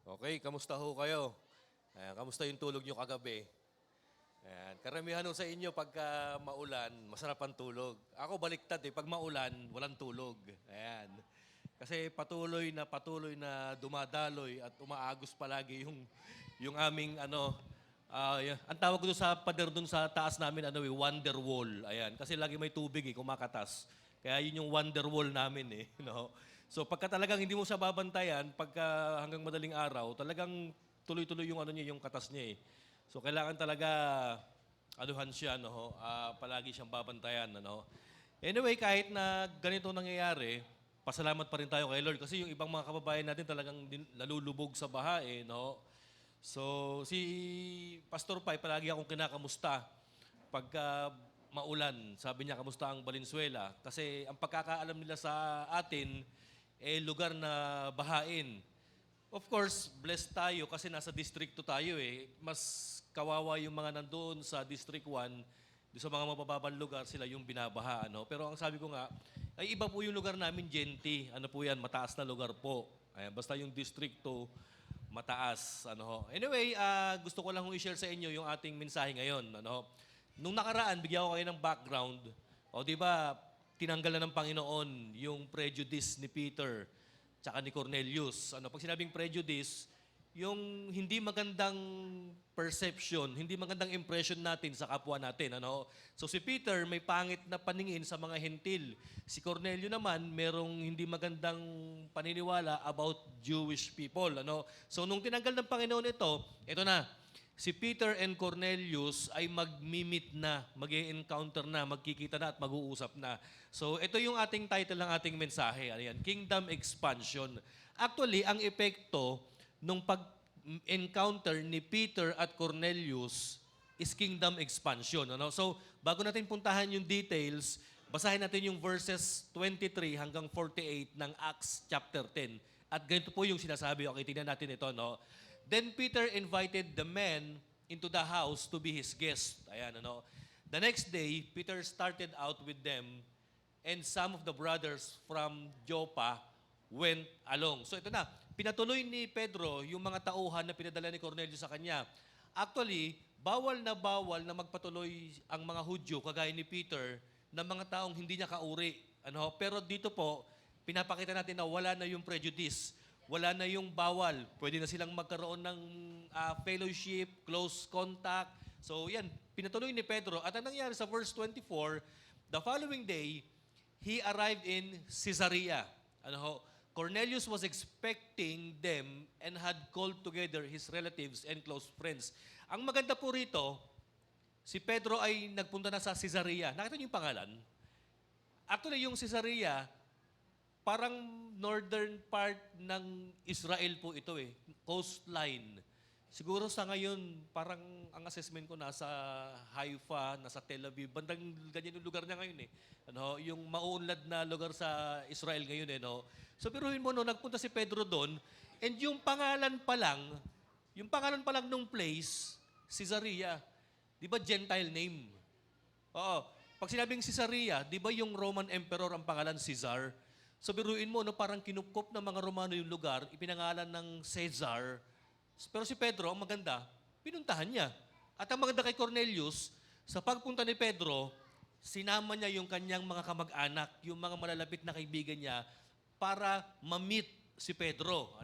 Okay, kamusta ho kayo? Kamusta yung tulog nyo kagabi? Ayan, karamihan ho sa inyo pagka maulan, masarap ang tulog. Ako baliktad pag maulan, walang tulog. Ayan. Kasi patuloy na dumadaloy at umaagos palagi yung aming ang tawag ko doon sa pader doon sa taas namin wonder wall. Ayan, kasi lagi may tubig kumakatas. Kaya yun yung wonder wall namin no. So pagka talagang hindi mo siya babantayan, pagka hanggang madaling araw, talagang tuloy-tuloy yung yung katas niya. So kailangan talaga anuhan siya palagi siyang babantayan Anyway, kahit na ganito nangyayari, pasalamat pa rin tayo kay Lord kasi yung ibang mga kababayan natin talagang nalulubog sa baha no. So si Pastor Pai palagi akong kinakamusta pagka maulan. Sabi niya kamusta ang Valenzuela kasi ang pagkakaalam nila sa atin lugar na bahain. Of course, blessed tayo kasi nasa District 2 tayo Mas kawawa yung mga nandoon sa District 1, doon sa mga mabababang lugar, sila yung binabaha. Pero ang sabi ko nga, ay iba po yung lugar namin, Genti. Ano po yan, mataas na lugar po. Ayan, basta yung District 2, mataas. Anyway, gusto ko lang i-share sa inyo yung ating mensahe ngayon. Nung nakaraan, bigyan ko kayo ng background. O di ba, tinanggal na ng Panginoon yung prejudice ni Peter tsaka ni Cornelius. Pag sinabing prejudice, yung hindi magandang perception, hindi magandang impression natin sa kapwa natin. So si Peter may pangit na paningin sa mga hentil. Si Cornelio naman merong hindi magandang paniniwala about Jewish people. So nung tinanggal ng Panginoon ito na, si Peter and Cornelius ay mag-meet na, mag-encounter na, magkikita na at mag-uusap na. So ito yung ating title ng ating mensahe. Ayan, Kingdom Expansion. Actually, ang epekto nung pag-encounter ni Peter at Cornelius is kingdom expansion. So bago natin puntahan yung details, basahin natin yung verses 23 hanggang 48 ng Acts chapter 10. At ganito po yung sinasabi. Okay, tingnan natin ito. Then Peter invited the men into the house to be his guest. Ayan, The next day, Peter started out with them and some of the brothers from Joppa went along. So ito na, pinatuloy ni Pedro yung mga tauhan na pinadala ni Cornelius sa kanya. Actually, bawal na magpatuloy ang mga Hudyo, kagaya ni Peter, ng mga taong hindi niya kauri. Pero dito po, pinapakita natin na wala na yung prejudice. Wala na yung bawal. Pwede na silang magkaroon ng fellowship, close contact. So yan, pinatuloy ni Pedro. At ang nangyari sa verse 24, the following day, he arrived in Caesarea. Cornelius was expecting them and had called together his relatives and close friends. Ang maganda po rito, si Pedro ay nagpunta na sa Caesarea. Nakita niyo yung pangalan? Actually, yung Caesarea, parang northern part ng Israel po ito coastline. Siguro sa ngayon, parang ang assessment ko nasa Haifa, nasa Tel Aviv, bandang ganyan yung lugar niya ngayon yung mauunlad na lugar sa Israel ngayon So piruhin mo nagpunta si Pedro doon, and yung pangalan pa lang nung place, Caesarea. Di ba Gentile name? Oo. Pag sinabing Caesarea, di ba yung Roman Emperor ang pangalan Caesar? So biruin mo, parang kinupkop ng mga Romano yung lugar, ipinangalan ng Caesar. Pero si Pedro, ang maganda, pinuntahan niya. At ang maganda kay Cornelius, sa pagpunta ni Pedro, sinama niya yung kanyang mga kamag-anak, yung mga malalapit na kaibigan niya, para ma-meet si Pedro.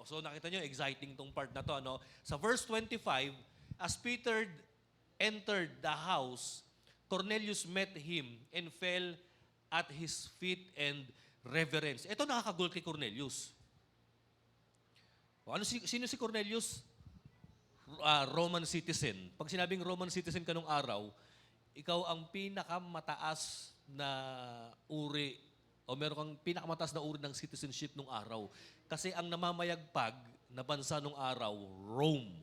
So nakita niyo, exciting tong part na to. Sa verse 25, as Peter entered the house, Cornelius met him and fell at his feet and reverence. Ito nakakagul kay Cornelius. Sino si Cornelius? Roman citizen. Pag sinabing Roman citizen ka nung araw, ikaw ang pinakamataas na uri o meron kang pinakamataas na uri ng citizenship nung araw. Kasi ang namamayagpag na bansa nung araw, Rome.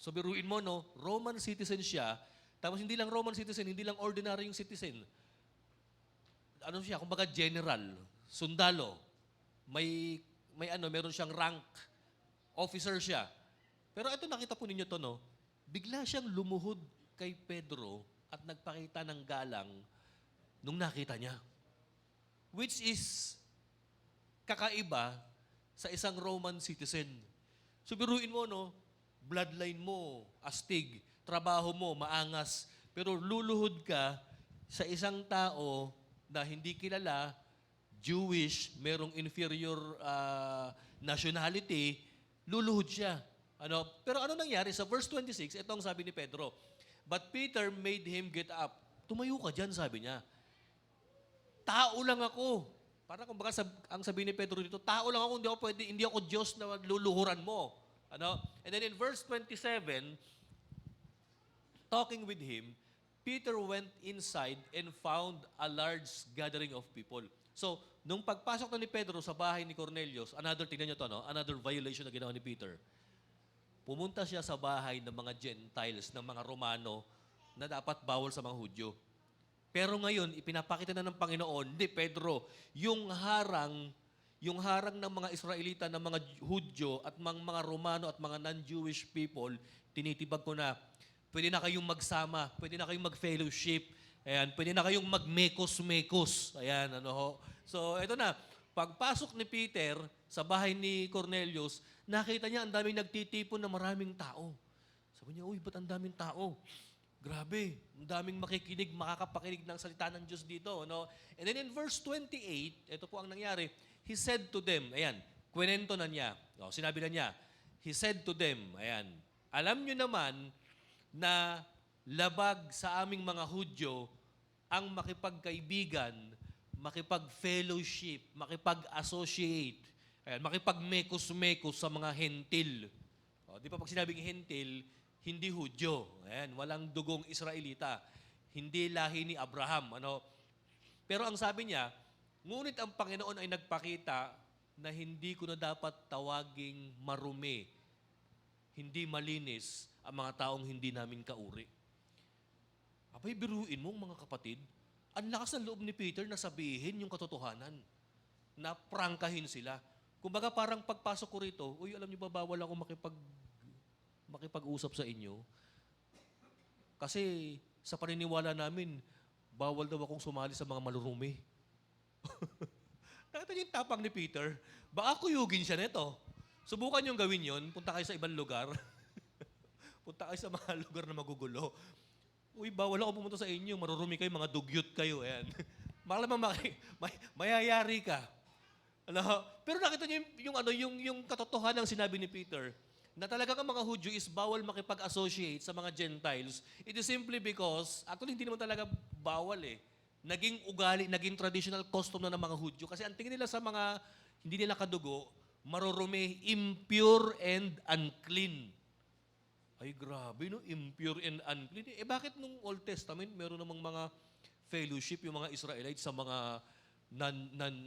So biruin mo, Roman citizen siya, tapos hindi lang Roman citizen, hindi lang ordinary yung citizen. Kumbaga general, sundalo, meron siyang rank, officer siya. Pero ito nakita po ninyo bigla siyang lumuhod kay Pedro at nagpakita ng galang nung nakita niya. Which is kakaiba sa isang Roman citizen. So biruin mo, no? Bloodline mo, astig. Trabaho mo, maangas. Pero luluhod ka sa isang tao na hindi kilala, Jewish, merong inferior nationality, luluhod siya. Pero ano nangyari? Sa verse 26, ito ang sabi ni Pedro. But Peter made him get up. Tumayo ka dyan, sabi niya. Tao lang ako. Para kumbaga ang sabi ni Pedro dito, tao lang ako, hindi ako Diyos na luluhuran mo. And then in verse 27, talking with him, Peter went inside and found a large gathering of people. So, nung pagpasok na ni Pedro sa bahay ni Cornelius, tingnan nyo to, another violation na ginawa ni Peter. Pumunta siya sa bahay ng mga Gentiles, ng mga Romano, na dapat bawal sa mga Hudyo. Pero ngayon, ipinapakita na ng Panginoon, hindi Pedro, yung harang ng mga Israelita, ng mga Hudyo, at mga Romano at mga non-Jewish people, tinitibag ko na, pwede na kayong magsama, pwede na kayong mag-fellowship, ayan, pwede na kayong mag-mekos-mekos. Ayan, So, ito na, pagpasok ni Peter sa bahay ni Cornelius, nakita niya ang daming nagtitipon na maraming tao. Sabi niya, uy, ba't ang daming tao? Grabe, ang daming makikinig, makakapakinig ng salita ng Diyos dito. And then in verse 28, ito po ang nangyari, he said to them, ayan, kwento na niya, sinabi na niya, he said to them, ayan, alam niyo naman na labag sa aming mga Hudyo ang makipagkaibigan, makipag-fellowship, makipag-associate, ayan, makipag-mekos-mekos sa mga hentil. Di ba pag sinabing hentil, hindi Hudyo. Ayan, walang dugong Israelita. Hindi lahi ni Abraham. Pero ang sabi niya, ngunit ang Panginoon ay nagpakita na hindi ko na dapat tawaging marumi, hindi malinis ang mga taong hindi namin kauri. Abay, biruin mo mga kapatid, ang lakas ng loob ni Peter na sabihin yung katotohanan, na prangkahin sila. Kumbaga parang pagpasok ko rito, uy, alam niyo ba, bawal ako makipag-usap sa inyo. Kasi sa paniniwala namin, bawal daw akong sumali sa mga malurumi. Nakita niyo yung tapang ni Peter? Baka kuyugin siya nito. Subukan niyong gawin yon. Punta kayo sa ibang lugar. Punta kayo sa mga lugar na magugulo. Uy, bawal ako pumunta sa inyo. Marurumi kayo, mga dugyot kayo. Ayan. Malamang mayayari ka. Pero nakita niyo yung katotohanan ng sinabi ni Peter, na talagang ang mga Hudyo is bawal makipag-associate sa mga Gentiles. It is simply because, actually hindi naman talaga bawal Naging ugali, naging traditional custom na ng mga Hudyo. Kasi ang tingin nila sa mga hindi nila kadugo, marurumi, impure and unclean. Ay grabe, no? Impure and unclean. Bakit nung Old Testament, meron namang mga fellowship yung mga Israelites sa mga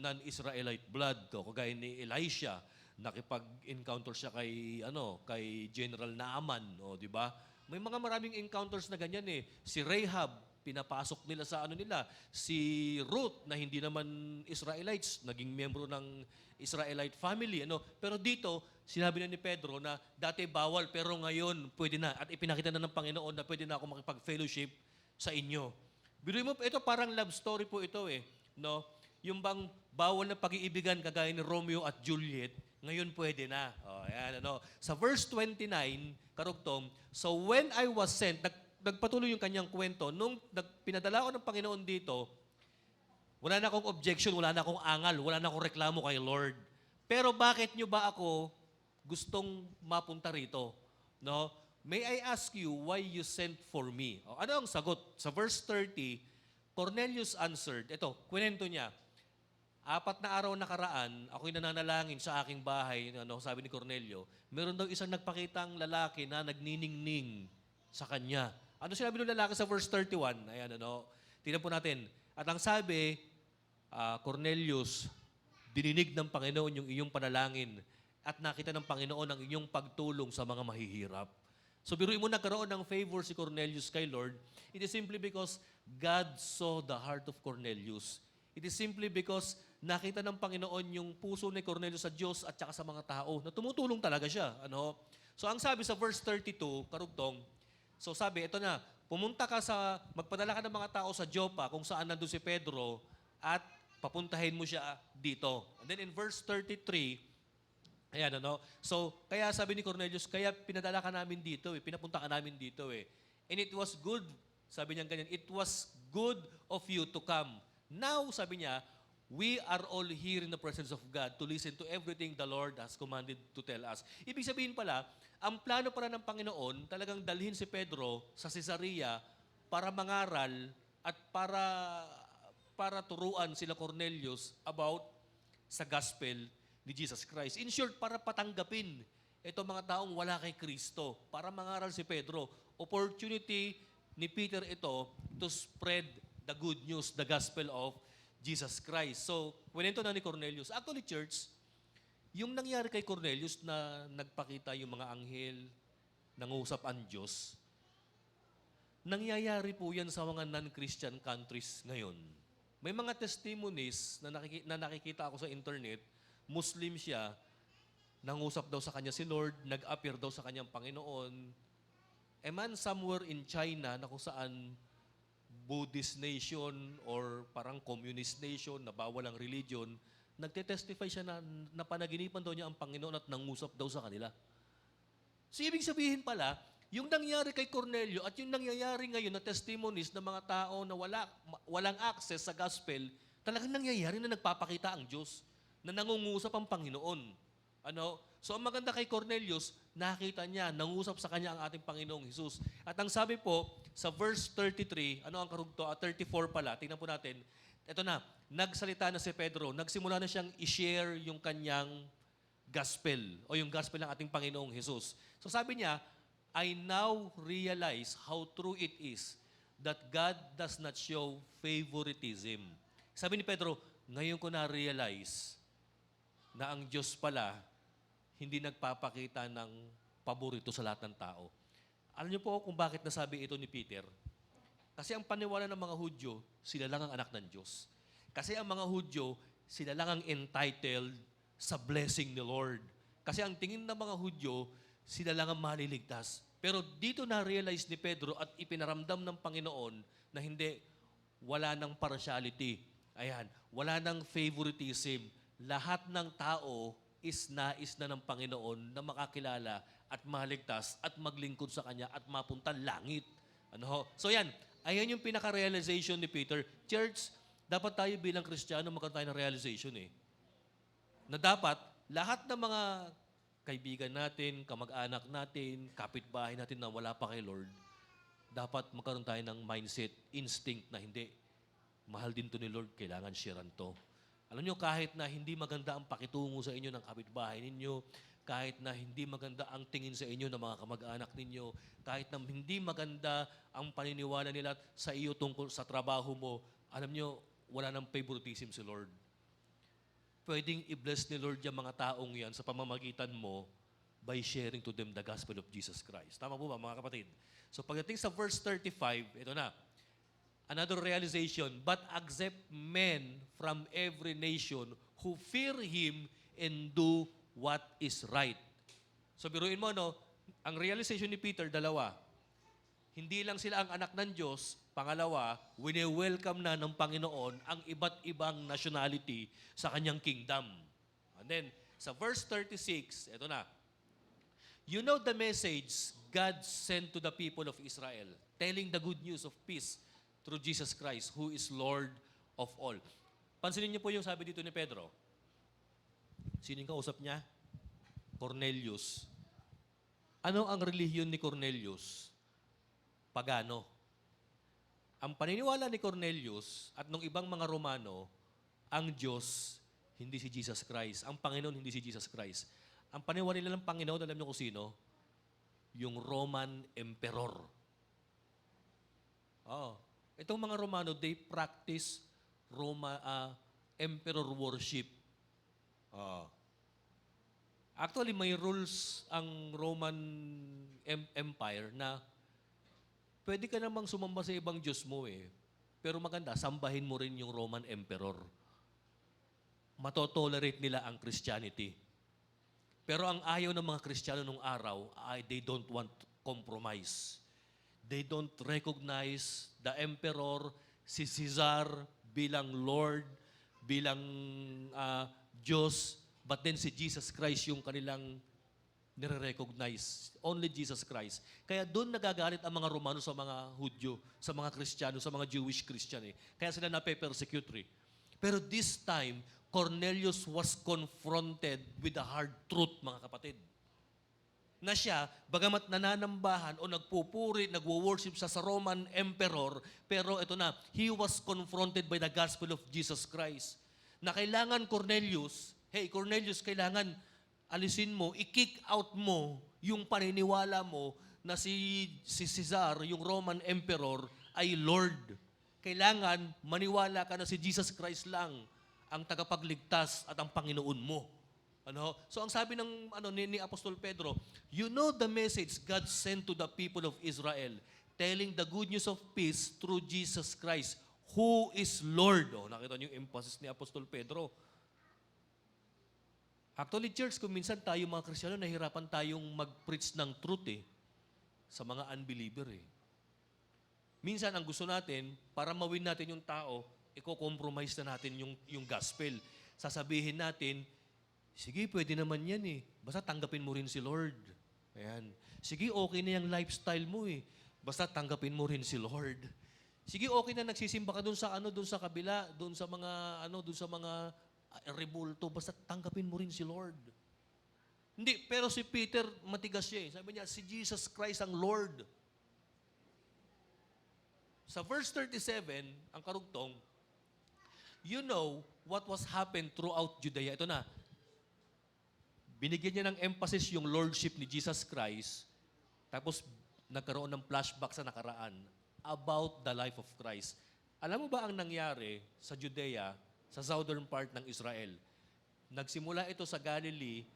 non-Israelite blood. Kagaya ni Elisha, nakipag-encounter siya kay General Naaman, di ba? May mga maraming encounters na ganyan Si Rahab, pinapasok nila sa nila. Si Ruth, na hindi naman Israelites, naging miyembro ng Israelite family, Pero dito, sinabi na ni Pedro na dati bawal, pero ngayon pwede na. At ipinakita na ng Panginoon na pwede na ako makipag-fellowship sa inyo. Biruin mo, ito parang love story po ito Yung bang bawal na pag-iibigan kagaya ni Romeo at Juliet, ngayon pwede na. Ayan, Sa verse 29, karugtong, so when I was sent, nagpatuloy yung kanyang kwento, nung pinadala ko ng Panginoon dito, wala na akong objection, wala na akong angal, wala na akong reklamo kay Lord. Pero bakit nyo ba ako gustong mapunta rito? May I ask you why you sent for me? Ano ang sagot? Sa verse 30, Cornelius answered, ito, kwento niya, 4 na araw nakaraan, ako'y nananalangin sa aking bahay, sabi ni Cornelio, meron daw isang nagpakitang lalaki na nagniningning sa kanya. Ano sinabi ng lalaki sa verse 31? Ayan, tingnan po natin. At ang sabi, Cornelius, dininig ng Panginoon yung iyong panalangin at nakita ng Panginoon ang iyong pagtulong sa mga mahihirap. So biruin mo, nagkaroon ng favor si Cornelius kay Lord. It is simply because God saw the heart of Cornelius. It is simply because nakita ng Panginoon yung puso ni Cornelius sa Diyos at saka sa mga tao na tumutulong talaga siya. So ang sabi sa verse 32, karugtong, so sabi, ito na, magpadala ka ng mga tao sa Joppa kung saan nandun si Pedro at papuntahin mo siya dito. And then in verse 33, Ayan, ano? So, kaya sabi ni Cornelius, kaya pinadala ka namin dito, pinapunta ka namin dito, eh. And it was good, sabi niya ganyan, it was good of you to come. Now, sabi niya, we are all here in the presence of God to listen to everything the Lord has commanded to tell us. Ibig sabihin pala, ang plano pala ng Panginoon, talagang dalhin si Pedro sa Cesarea para mangaral at para turuan sila Cornelius about sa gospel ni Jesus Christ. In short, para patanggapin itong mga taong wala kay Kristo, para mangaral si Pedro. Opportunity ni Peter ito to spread the good news, the gospel of Jesus Christ. So, kwento na ni Cornelius. Actually, church, yung nangyari kay Cornelius na nagpakita yung mga anghel, nangusap ang Diyos, nangyayari po yan sa mga non-Christian countries ngayon. May mga testimonies na nakikita ako sa internet, Muslim siya, nangusap daw sa kanya si Lord, nag-appear daw sa kanyang Panginoon. A man somewhere in China na kung saan Buddhist nation or parang communist nation na bawal ang religion, nagte-testify siya na panaginipan daw niya ang Panginoon at nangusap daw sa kanila. So, ibig sabihin pala, yung nangyari kay Cornelio at yung nangyayari ngayon na testimonies ng mga tao na walang access sa gospel, talagang nangyayari na nagpapakita ang Diyos, na nangungusap ang Panginoon. Ano? So, ang maganda kay Cornelius, nakita niya, nangusap sa kanya ang ating Panginoong Jesus. At ang sabi po, sa verse 33, ano ang karugto? 34 pala, tingnan po natin. Ito na, nagsalita na si Pedro, nagsimula na siyang i-share yung kanyang gospel o yung gospel ng ating Panginoong Jesus. So sabi niya, I now realize how true it is that God does not show favoritism. Sabi ni Pedro, ngayon ko na-realize na ang Diyos pala hindi nagpapakita ng paborito sa lahat ng tao. Alam niyo po kung bakit nasabi ito ni Peter? Kasi ang paniwala ng mga Hudyo, sila lang ang anak ng Diyos. Kasi ang mga Hudyo, sila lang ang entitled sa blessing ni Lord. Kasi ang tingin ng mga Hudyo, sila lang ang maliligtas. Pero dito na-realize ni Pedro at ipinaramdam ng Panginoon na hindi, wala ng partiality. Ayan, wala ng favoritism. Lahat ng tao is nais na ng Panginoon na makakilala at maligtas at maglingkod sa Kanya at mapunta langit. Ano? So yan, ayan yung pinaka-realization ni Peter. Church, dapat tayo bilang Kristiyano magkaroon tayo ng realization na dapat lahat ng mga kaibigan natin, kamag-anak natin, kapitbahay natin na wala pa kay Lord, dapat magkaroon tayo ng mindset, instinct na hindi. Mahal din to ni Lord, kailangan sharean to. Alam nyo, kahit na hindi maganda ang pakitungo sa inyo ng kapitbahay ninyo, kahit na hindi maganda ang tingin sa inyo ng mga kamag-anak ninyo, kahit na hindi maganda ang paniniwala nila sa iyo tungkol sa trabaho mo, alam nyo, wala nang favoritism si Lord. Pwedeng i-bless ni Lord yung mga taong yan sa pamamagitan mo by sharing to them the gospel of Jesus Christ. Tama po ba, mga kapatid? So pagdating sa verse 35, ito na. Another realization, but accept men from every nation who fear Him and do what is right. So biruin mo, no? Ang realization ni Peter, dalawa. Hindi lang sila ang anak ng Diyos. Pangalawa, wini-welcome na ng Panginoon ang iba't ibang nationality sa kanyang kingdom. And then, sa verse 36, ito na. You know the message God sent to the people of Israel, telling the good news of peace through Jesus Christ, who is Lord of all. Pansinin niyo po yung sabi dito ni Pedro. Sino yung kausap niya? Cornelius. Ano ang relihiyon ni Cornelius? Pagano. Ang paniniwala ni Cornelius at ng ibang mga Romano, ang Diyos, hindi si Jesus Christ. Ang Panginoon, hindi si Jesus Christ. Ang paniniwala nila ng Panginoon, alam niyo kung sino? Yung Roman Emperor. Oh. Itong mga Romano, they practice emperor worship. Actually, may rules ang Roman Empire na pwede ka namang sumamba sa ibang Diyos mo Pero maganda, sambahin mo rin yung Roman Emperor. Matotolerate nila ang Christianity. Pero ang ayaw ng mga Kristiyano nung araw, they don't want compromise. They don't recognize the Emperor, si Caesar bilang Lord, bilang Diyos. But then si Jesus Christ yung kanilang nire-recognize. Only Jesus Christ. Kaya doon nagagalit ang mga Romano sa mga Hudyo, sa mga Kristiyano, sa mga Jewish Christian eh. Kaya sila nape-persecute. Pero this time, Cornelius was confronted with the hard truth, mga kapatid. Na siya, bagamat nananambahan o nagpupuri, nagwo-worship siya sa Roman Emperor, pero ito na, he was confronted by the gospel of Jesus Christ. Na kailangan Cornelius, hey Cornelius, kailangan alisin mo, i-kick out mo yung paniniwala mo na si Caesar, yung Roman Emperor, ay Lord. Kailangan maniwala ka na si Jesus Christ lang ang tagapagligtas at ang Panginoon mo. Ano? So ang sabi ng ni Apostol Pedro, you know the message God sent to the people of Israel, telling the good news of peace through Jesus Christ, who is Lord. Oh, nakita niyo yung emphasis ni Apostol Pedro. Actually, church, kung minsan tayo mga Kristiyano, nahirapan tayong mag-preach ng truth sa mga unbeliever Minsan, ang gusto natin, para mawin natin yung tao, i-compromise na natin yung gospel. Sasabihin natin, sige, pwede naman yan Basta tanggapin mo rin si Lord. Ayan. Sige, okay na yung lifestyle mo Basta tanggapin mo rin si Lord. Sige, okay na nagsisimba ka doon sa kabila, doon sa mga rebulto, basta tanggapin mo rin si Lord. Hindi, pero si Peter, matigas siya Sabi niya, si Jesus Christ ang Lord. Sa verse 37, ang karugtong, you know what was happened throughout Judea. Ito na, binigyan niya ng emphasis yung lordship ni Jesus Christ, tapos nagkaroon ng flashback sa nakaraan about the life of Christ. Alam mo ba ang nangyari sa Judea, sa southern part ng Israel? Nagsimula ito sa Galilee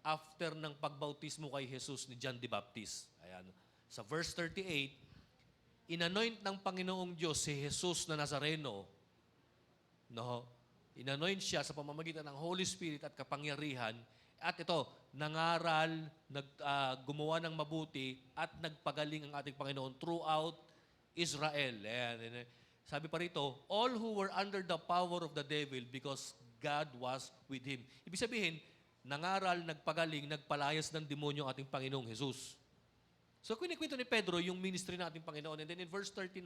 after ng pagbautismo kay Jesus ni John the Baptist. Ayan. Sa verse 38, inanoint ng Panginoong Diyos si Jesus na Nazareno. No? Inanoint siya sa pamamagitan ng Holy Spirit at kapangyarihan. At ito, nangaral, gumawa ng mabuti, at nagpagaling ang ating Panginoon throughout Israel. Ayan. Sabi pa rito, all who were under the power of the devil because God was with him. Ibig sabihin, nangaral, nagpagaling, nagpalayas ng demonyo ang ating Panginoong Jesus. So, kinikwento ni Pedro yung ministry ng ating Panginoon. And then in verse 39,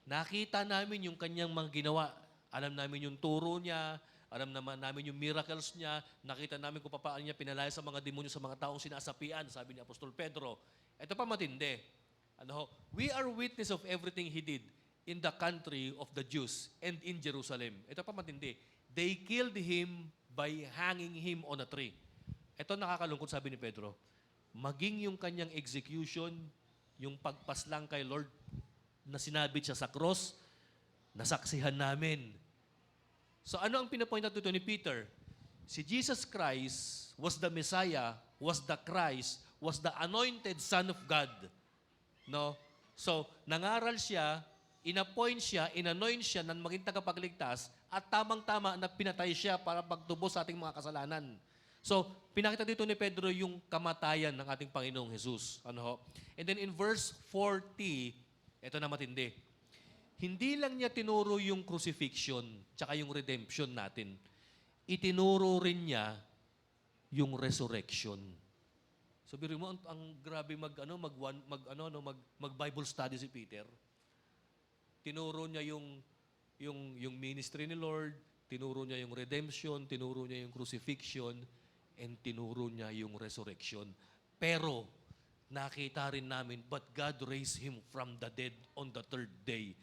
nakita namin yung kanyang mga ginawa. Alam namin yung turo niya, alam naman namin yung miracles niya, nakita namin kung paano niya pinalaya sa mga demonyo sa mga taong sinasapian, sabi ni Apostol Pedro. Ito pa matindi. We are witness of everything he did in the country of the Jews and in Jerusalem. Ito pa matindi. They killed him by hanging him on a tree. Ito nakakalungkot, sabi ni Pedro. Maging yung kanyang execution, yung pagpaslang kay Lord na sinabit siya sa cross, nasaksihan namin. So ano ang pinapoint out dito ni Peter? Si Jesus Christ was the Messiah, was the Christ, was the anointed Son of God. No? So, nangaral siya, inappoint siya, inanoint siya na maging tagapagligtas at tamang-tama na pinatay siya para pagtubos sa ating mga kasalanan. So, pinakita dito ni Pedro yung kamatayan ng ating Panginoong Jesus. And then in verse 40, ito na matindi. Hindi lang niya tinuro yung crucifixion tsaka yung redemption natin. Itinuro rin niya yung resurrection. So, biro mo, ang grabe mag-Bible study si Peter. Tinuro niya yung ministry ni Lord, tinuro niya yung redemption, tinuro niya yung crucifixion, and tinuro niya yung resurrection. Pero, nakita rin namin, but God raised him from the dead on the third day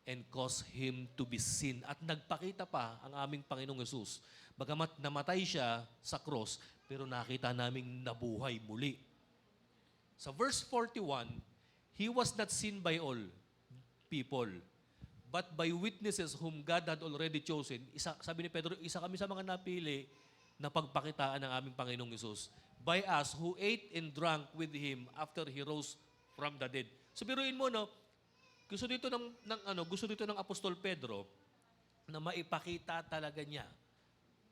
and caused him to be seen. At nagpakita pa ang aming Panginoong Yesus. Bagamat namatay siya sa cross, pero nakita naming nabuhay muli. Sa verse 41, he was not seen by all people, but by witnesses whom God had already chosen. Sabi ni Pedro, isa kami sa mga napili na pagpakitaan ng aming Panginoong Yesus. By us who ate and drank with him after he rose from the dead. So biruin mo, gusto dito ng Apostol Pedro na maipakita talaga niya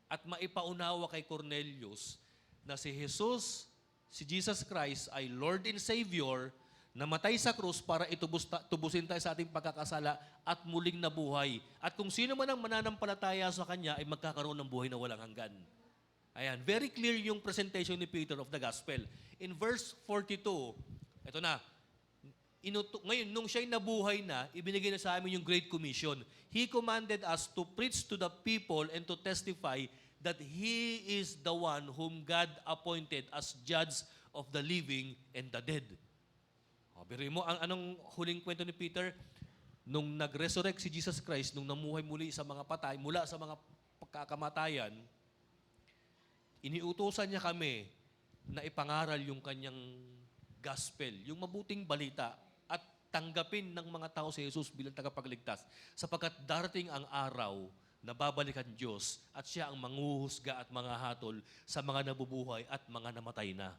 at maipaunawa kay Cornelius na si Jesus, si Jesus Christ ay Lord and Savior, namatay sa krus para tubusin tayo sa ating pagkakasala at muling nabuhay. At kung sino man ang mananampalataya sa Kanya ay magkakaroon ng buhay na walang hanggan. Ayan, very clear yung presentation ni Peter of the gospel. In verse 42, ito na, ngayon, nung siya'y nabuhay na, ibinigay na sa amin yung Great Commission. He commanded us to preach to the people and to testify that He is the one whom God appointed as judge of the living and the dead. O, biruin mo, anong huling kwento ni Peter? Nung nag-resurrect si Jesus Christ, nung namuhay muli sa mga patay, mula sa mga pagkakamatayan, iniutosan niya kami na ipangaral yung kanyang gospel, yung mabuting balita, at tanggapin ng mga tao si Jesus bilang tagapagligtas, sapagkat darating ang araw na babalik ang Diyos at siya ang manghuhusga at mga hatol sa mga nabubuhay at mga namatay na.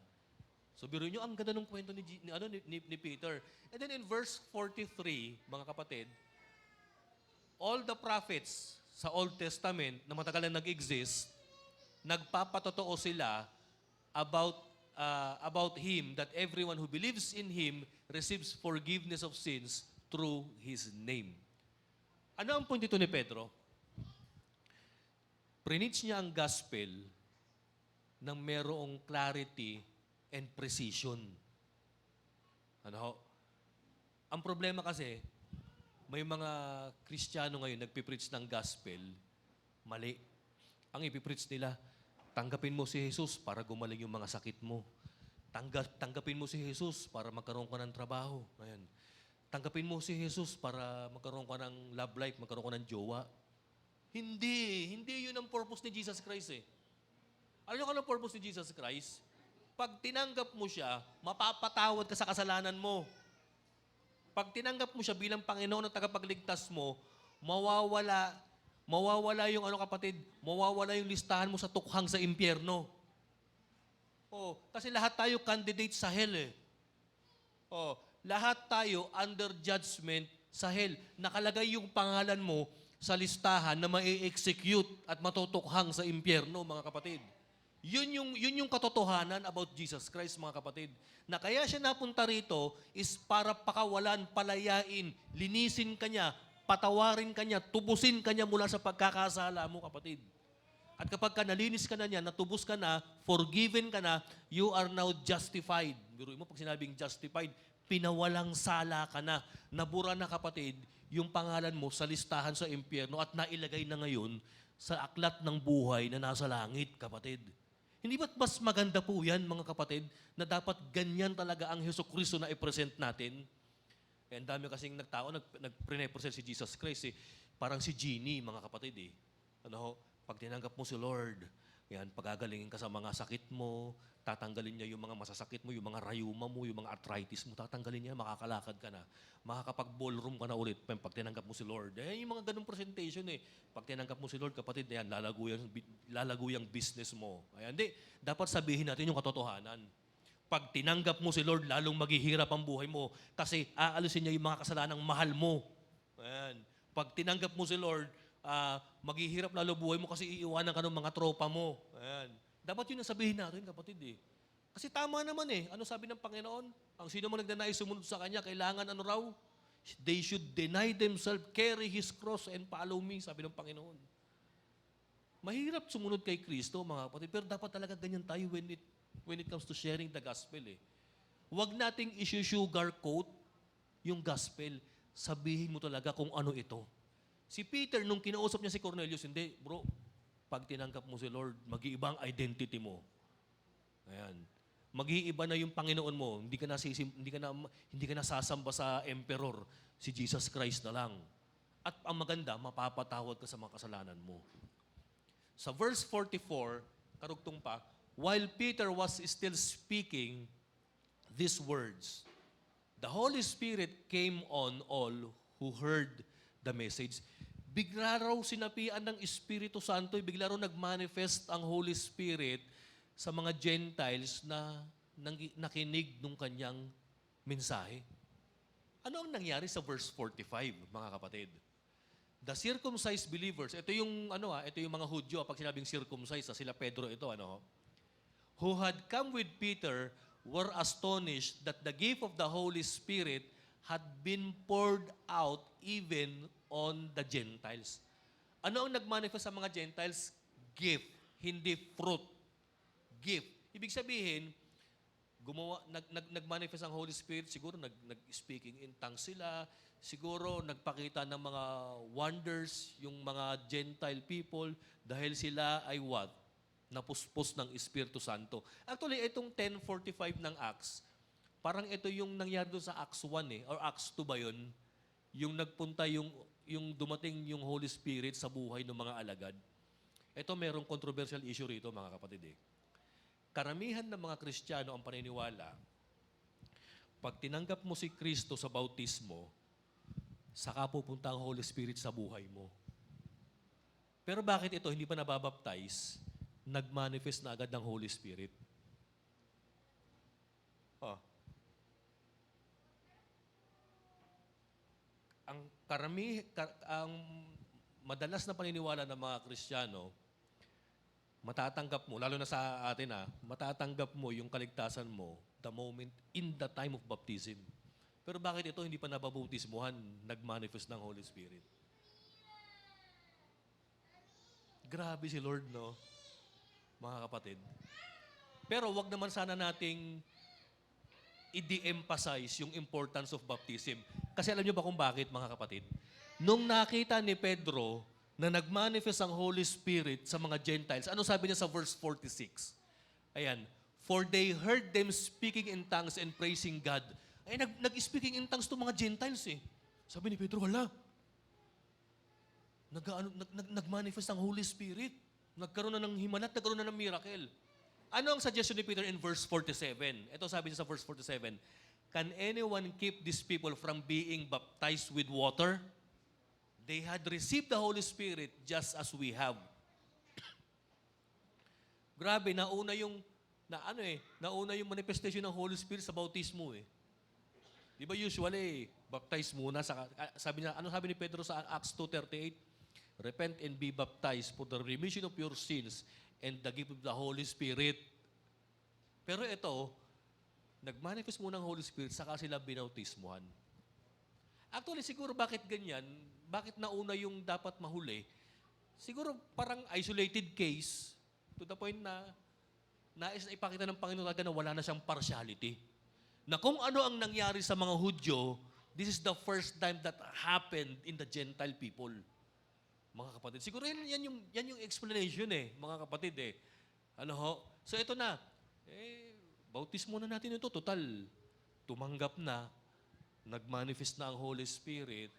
So biro nyo, ang ganda ng kwento ni Peter. And then in verse 43, mga kapatid, all the prophets sa Old Testament na matagal na nag-exist, nagpapatotoo sila about Him, that everyone who believes in Him receives forgiveness of sins through His name. Ano ang point dito ni Pedro? Preach niya ang gospel ng merong clarity and precision. Ano ho? Ang problema kasi, may mga Kristiyano ngayon nagpipreach ng gospel, mali. Ang ipipreach nila, tanggapin mo si Jesus para gumaling yung mga sakit mo. Tanggapin mo si Jesus para magkaroon ka ng trabaho. Ayan. Tanggapin mo si Jesus para magkaroon ka ng love life, magkaroon ka ng jowa. Hindi yun ang purpose ni Jesus Christ eh. Alam niyo kung ang purpose ni Jesus Christ? Pag tinanggap mo siya, mapapatawad ka sa kasalanan mo. Pag tinanggap mo siya bilang Panginoon at tagapagligtas mo, mawawala yung mawawala yung listahan mo sa tukhang sa impyerno. Oh, kasi lahat tayo candidate sa hell eh. Oh, lahat tayo under judgment sa hell. Nakalagay yung pangalan mo sa listahan na mai-execute at matutukhang sa impyerno, mga kapatid. Yun yung katotohanan about Jesus Christ, mga kapatid. Na kaya siya napunta rito is para pakawalan, palayain, linisin kanya, patawarin kanya, tubusin kanya mula sa pagkakasala mo, kapatid. At kapag ka nalinis ka na niya, natubos ka na, forgiven ka na, you are now justified. Biruin mo, pag sinabing justified, pinawalang sala ka na. Nabura na, kapatid, yung pangalan mo sa listahan sa impyerno at nailagay na ngayon sa aklat ng buhay na nasa langit, kapatid. Hindi ba't mas maganda po yan, mga kapatid, na dapat ganyan talaga ang Jesucristo na i-present natin? Ang dami kasing nagtao, nag-present si Jesus Christ eh. Parang si Genie, mga kapatid eh. Pag tinanggap mo si Lord, yan, pagagalingin ka sa mga sakit mo, tatanggalin niya yung mga masasakit mo, yung mga rayuma mo, yung mga arthritis mo, tatanggalin niya, makakalakad ka na. Makakapag-ballroom ka na ulit pag tinanggap mo si Lord. Yung mga ganung presentation eh. Pag tinanggap mo si Lord, kapatid, yan, lalago yung business mo. Ayan, di, dapat sabihin natin yung katotohanan. Pag tinanggap mo si Lord, lalong maghihirap ang buhay mo kasi aalisin niya yung mga kasalanang mahal mo. Ayan. Pag tinanggap mo si Lord, maghihirap lalo buhay mo kasi iiwanan ka ng mga tropa mo. Ayan. Dapat yun ang sabihin natin, kapatid eh. Kasi tama naman eh. Ano sabi ng Panginoon? Ang sino mo nagdanais sumunod sa Kanya, kailangan ano raw? They should deny themselves, carry His cross, and follow me, sabi ng Panginoon. Mahirap sumunod kay Kristo, mga kapatid, pero dapat talaga ganyan tayo when it comes to sharing the gospel eh. Huwag nating isi-sugarcoat yung gospel. Sabihin mo talaga kung ano ito. Si Peter, nung kinausap niya si Cornelius, hindi, bro, pag tinanggap mo si Lord, mag-iiba ang identity mo. Ayan. Mag-iiba na yung Panginoon mo. Hindi ka na sasamba sa emperor. Si Jesus Christ na lang. At ang maganda, mapapatawad ka sa mga kasalanan mo. Sa verse 44, karugtong pa, while Peter was still speaking these words, the Holy Spirit came on all who heard the message. Bigla raw sinapian ng Espiritu Santo, bigla raw nag-manifest ang Holy Spirit sa mga Gentiles na nakinig nung kanyang mensahe. Ano ang nangyari sa verse 45, mga kapatid? The circumcised believers, ito yung mga Hudyo, pag sinabing circumcised, sila Pedro ito, who had come with Peter were astonished that the gift of the Holy Spirit had been poured out even on the Gentiles. Ano ang nagmanifest sa mga Gentiles? Gift, hindi fruit. gift. Ibig sabihin, nag-manifest ang Holy Spirit, siguro nag-speaking in tongues sila, siguro nagpakita ng mga wonders yung mga Gentile people dahil sila ay what? Napuspos ng Espiritu Santo. Actually, itong 10:45 ng Acts, parang ito yung nangyari doon sa Acts 1 or Acts 2 ba yun? Yung nagpunta yung dumating yung Holy Spirit sa buhay ng mga alagad. Ito merong controversial issue rito mga kapatid. Karamihan ng mga Kristiyano ang paniniwala, pag tinanggap mo si Kristo sa bautismo, saka pupunta ang Holy Spirit sa buhay mo. Pero bakit ito hindi pa nababaptize, nag-manifest na agad ng Holy Spirit? Ang madalas na paniniwala ng mga Kristiyano, matatanggap mo, lalo na sa atin matatanggap mo yung kaligtasan mo the moment in the time of baptism. Pero bakit ito hindi pa nababautismuhan, nag-manifest ng Holy Spirit? Grabe si Lord, no? Mga kapatid. Pero wag naman sana nating i-de-emphasize yung importance of baptism. Kasi alam niyo ba kung bakit, mga kapatid? Nung nakita ni Pedro na nag-manifest ang Holy Spirit sa mga Gentiles, ano sabi niya sa verse 46? Ayan, for they heard them speaking in tongues and praising God. Ay, nag-speaking in tongues to mga Gentiles Sabi ni Pedro, hala, nag-manifest ang Holy Spirit. Nagkaroon na ng himanat, nagkaroon na ng miracle. Ano ang suggestion ni Peter in verse 47? Ito sabi niya sa verse 47, can anyone keep these people from being baptized with water? They had received the Holy Spirit just as we have. Grabe, nauna yung manifestation ng Holy Spirit sa bautismo Di ba usually, baptize muna, sabi niya, ano sabi ni Pedro sa Acts 2:38? Repent and be baptized for the remission of your sins and the gift of the Holy Spirit. Pero ito, nag-manifest muna ng Holy Spirit, saka sila binautismuhan. Actually, siguro bakit ganyan? Bakit nauna yung dapat mahuli? Siguro parang isolated case to the point na nais na ipakita ng Panginoon talaga na wala na siyang partiality. Na kung ano ang nangyari sa mga Hudyo, this is the first time that happened in the Gentile people. Mga kapatid, siguro yan yung explanation mga kapatid So ito na, bautismo na natin ito, total. Tumanggap na, nag-manifest na ang Holy Spirit.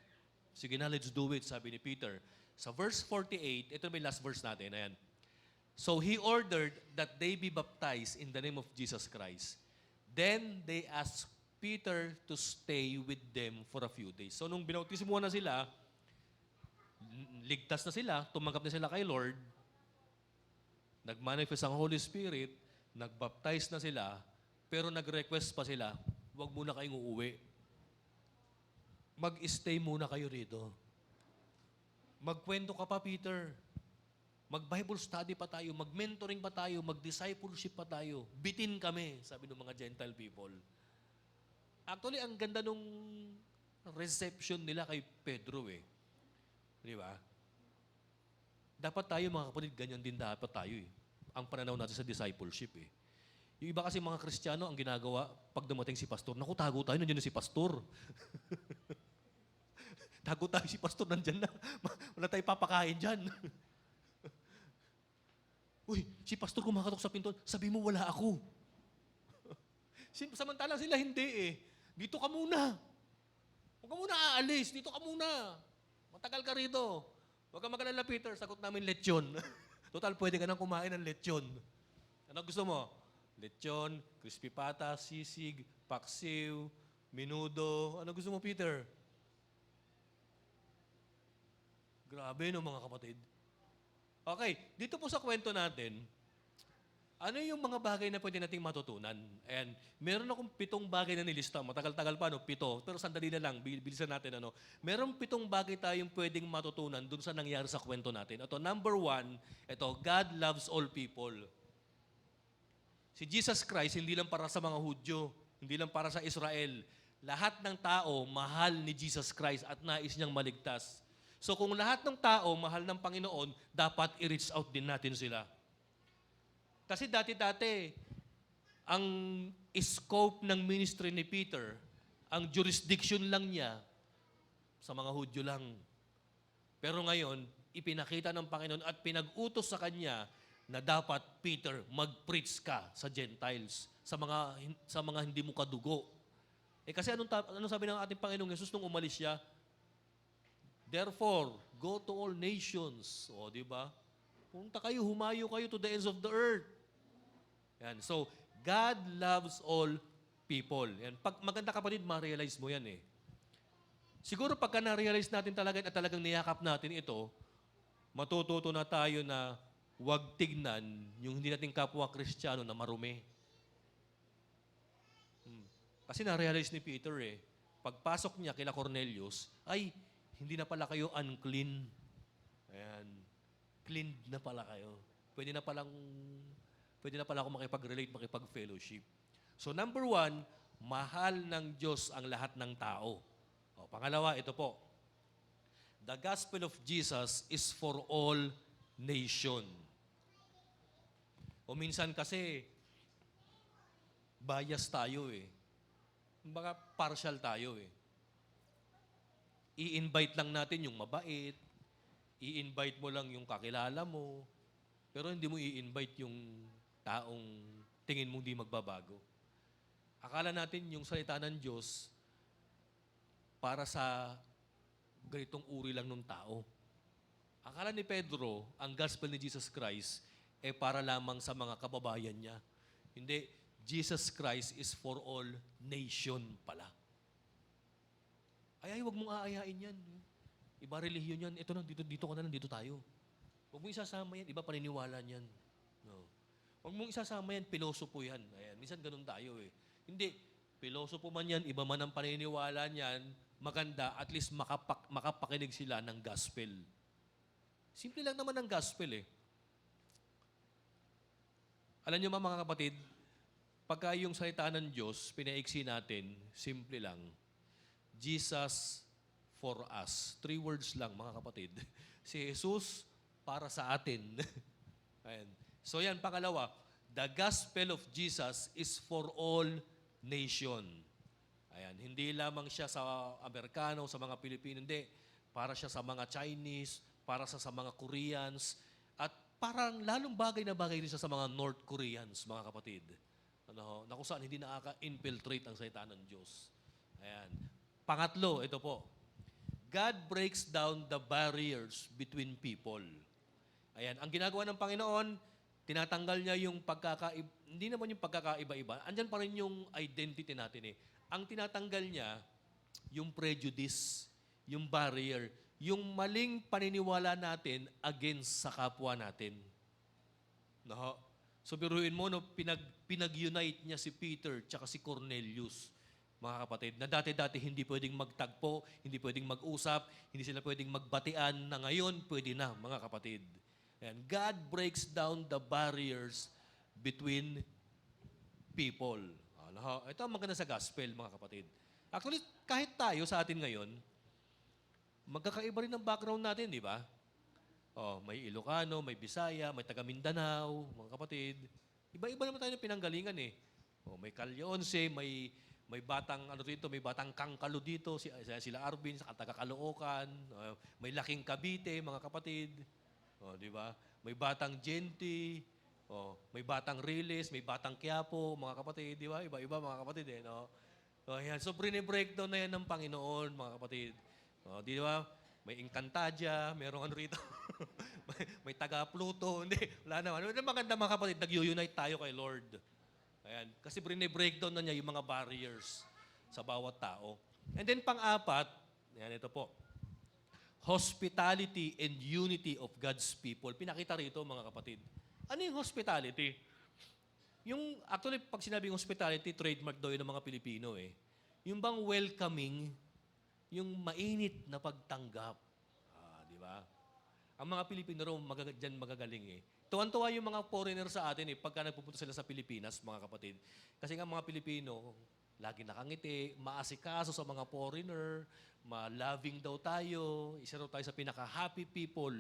Sige na, let's do it, sabi ni Peter. Sa verse 48, ito may last verse natin, ayan. So he ordered that they be baptized in the name of Jesus Christ. Then they asked Peter to stay with them for a few days. So nung binautismo na sila, ligtas na sila, tumanggap na sila kay Lord, nag-manifest ang Holy Spirit, nag-baptize na sila, pero nag-request pa sila, huwag muna kayong uuwi. Mag-stay muna kayo rito. Magkwento ka pa, Peter. Mag-Bible study pa tayo, mag-mentoring pa tayo, mag-discipleship pa tayo. Bitin kami, sabi ng mga Gentile people. Actually, ang ganda nung reception nila kay Pedro Di ba? Dapat tayo mga kapatid, ganyan din dapat tayo Ang pananaw natin sa discipleship Yung iba kasi mga Kristiyano, ang ginagawa, pag dumating si pastor, naku, tago tayo, nandiyan na si pastor. Tago tayo si pastor, nandiyan na. Wala tayong papakain dyan. Uy, si pastor kumakatok sa pinto, sabi mo wala ako. Samantalang sila hindi Dito ka muna. Huwag ka muna aalis, dito ka muna. Matagal ka rito. Huwag ka mag-alala, Peter, sagot namin lechon. Total, pwede ka nang kumain ng lechon. Ano gusto mo? Lechon, crispy pata, sisig, paksiw, minudo. Ano gusto mo, Peter? Grabe no, mga kapatid. Okay, dito po sa kwento natin, ano yung mga bagay na pwede nating matutunan? And meron akong 7 bagay na nilista. Matagal-tagal pa, 7. Pero sandali na lang, bilisan natin. Meron 7 bagay tayong pwedeng matutunan dun sa nangyari sa kwento natin. Ito, number 1, God loves all people. Si Jesus Christ, hindi lang para sa mga Hudyo, hindi lang para sa Israel. Lahat ng tao, mahal ni Jesus Christ at nais niyang maligtas. So kung lahat ng tao, mahal ng Panginoon, dapat i-reach out din natin sila. Kasi dati-dati, ang scope ng ministry ni Peter, ang jurisdiction lang niya, sa mga Hudyo lang. Pero ngayon, ipinakita ng Panginoon at pinag-utos sa kanya na dapat, Peter, mag-preach ka sa Gentiles, sa mga hindi mo kadugo. Kasi anong sabi ng ating Panginoong Yesus nung umalis siya? Therefore, go to all nations. O, di ba? Punta kayo, humayo kayo to the ends of the earth. Yan. So, God loves all people. Yan. Pag maganda kapatid, ma-realize mo yan eh. Siguro pagka na-realize natin talaga at talagang niyakap natin ito, matututo na tayo na huwag tignan yung hindi nating kapwa Kristiyano na marumi. Kasi na-realize ni Peter eh, pagpasok niya kila Cornelius, ay, hindi na pala kayo unclean. Ayan. Cleaned na pala kayo. Pwede na pala ako makipag-relate, makipag-fellowship. So number 1, mahal ng Diyos ang lahat ng tao. Pangalawa, ito po. The gospel of Jesus is for all nation. O minsan kasi, bias tayo eh. Baka partial tayo eh. I-invite lang natin yung mabait, i-invite mo lang yung kakilala mo, pero hindi mo i-invite yung taong tingin mong di magbabago. Akala natin yung salita ng Diyos para sa ganitong uri lang ng tao. Akala ni Pedro, ang gospel ni Jesus Christ, para lamang sa mga kababayan niya. Hindi, Jesus Christ is for all nation pala. Ay, wag mong aayain yan. Iba relihiyon yan. Ito na, dito ka na lang, dito tayo. Huwag mong isasama yan, iba paniniwala niyan. No. Huwag mong isasama yan, pilosopo yan. Ayan, minsan ganun tayo eh. Hindi, pilosopo man yan, iba man ang paniniwala niyan, maganda, at least makapakinig sila ng gospel. Simple lang naman ang gospel eh. Alam niyo mga kapatid, pagka yung salita ng Diyos, pinaiksi natin, simple lang. Jesus for us. 3 words lang, mga kapatid. Si Jesus para sa atin. Ayan. So yan, pangalawa, the gospel of Jesus is for all nation. Ayan. Hindi lamang siya sa Amerikano, sa mga Pilipino, hindi. Para siya sa mga Chinese, para sa mga Koreans, at parang lalong bagay na bagay din siya sa mga North Koreans, mga kapatid. Na kung saan hindi nakaka-infiltrate ang salita ng Diyos. Ayan. Pangatlo, ito po. God breaks down the barriers between people. Ayan. Ang ginagawa ng Panginoon, tinatanggal niya yung hindi naman yung pagkakaiba-iba. Andyan pa rin yung identity natin eh. Ang tinatanggal niya, yung prejudice, yung barrier, yung maling paniniwala natin against sa kapwa natin. No? So biruin mo, no, pinag-unite niya si Peter tsaka si Cornelius, mga kapatid, na dati-dati hindi pwedeng magtagpo, hindi pwedeng mag-usap, hindi sila pwedeng magbatian, na ngayon pwede na, mga kapatid. And God breaks down the barriers between people. Ito ang maganda sa gospel, mga kapatid. Actually, kahit tayo sa atin ngayon, magkakaiba rin ang background natin, di ba? May Ilocano, may Bisaya, may taga Mindanao, mga kapatid. Iba-iba naman tayo ng pinanggalingan eh. May Calionse, may batang may batang Kangkalo dito, sila Arvin, sa taga Caloocan, may Laking Cavite, mga kapatid. Di ba? May batang Genti, may batang Riles, may batang Quiapo, mga kapatid, di ba? Iba-iba, mga kapatid eh, no? So, breakdown na yan ng Panginoon, mga kapatid. Di ba? May Encantadia, merong rito. may taga Pluto, hindi, wala naman. Maganda, mga kapatid, nag-unite tayo kay Lord. Ayan. Kasi breakdown na niya yung mga barriers sa bawat tao. And then pang-apat, yan ito po, hospitality and unity of God's people. Pinakita rito, mga kapatid. Ano yung hospitality? Actually, pag sinabing hospitality, trademark daw yun ng mga Pilipino eh. Yung bang welcoming, yung mainit na pagtanggap. Di ba? Ang mga Pilipino raw dyan magagaling eh. Tuwan-tuwa yung mga foreigner sa atin pagka nagpupunta sila sa Pilipinas, mga kapatid. Kasi nga mga Pilipino, lagi nakangiti, maasikaso sa mga foreigner, ma-loving daw tayo, isa raw tayo sa pinaka-happy people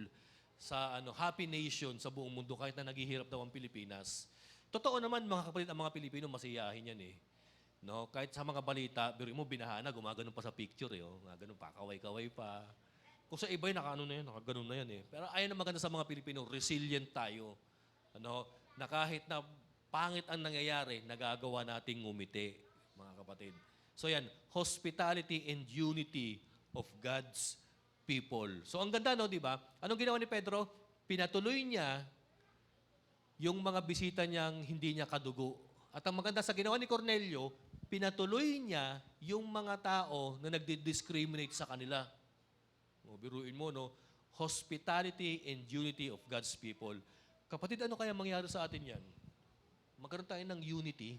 sa happy nation sa buong mundo kahit na naghihirap daw ang Pilipinas. Totoo naman mga kapatid, ang mga Pilipino masiyahin yan eh. No, kahit sa mga balita, biro mo binaha na, gumagano pa sa picture eh, oh. Gumagano pa, kaway-kaway pa. Kung sa iba nakaano na yan, nakaganon na yan eh. Pero ayan ang maganda sa mga Pilipino, resilient tayo. Na kahit na pangit ang nangyayari, nagagawa nating ngumiti, mga kapatid. So yan, hospitality and unity of God's people. So ang ganda, no, di ba? Anong ginawa ni Pedro? Pinatuloy niya yung mga bisita niyang hindi niya kadugo. At ang maganda sa ginawa ni Cornelio, pinatuloy niya yung mga tao na nagdi-discriminate sa kanila. O, biruin mo, no? Hospitality and unity of God's people. Kapatid, ano kaya mangyari sa atin yan? Magkaroon tayo ng unity.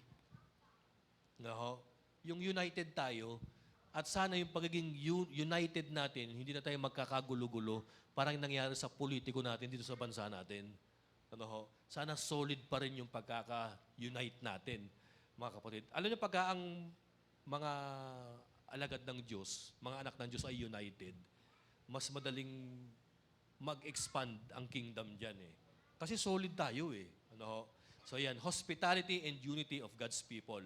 No? Yung united tayo, at sana yung pagiging united natin, hindi na tayo magkakagulo-gulo, parang nangyari sa politiko natin dito sa bansa natin. Sana solid pa rin yung pagkaka-unite natin, mga kapatid. Alam niyo, pagka ang mga alagad ng Diyos, mga anak ng Diyos ay united, mas madaling mag-expand ang kingdom dyan eh. Kasi solid tayo eh. So yan, hospitality and unity of God's people.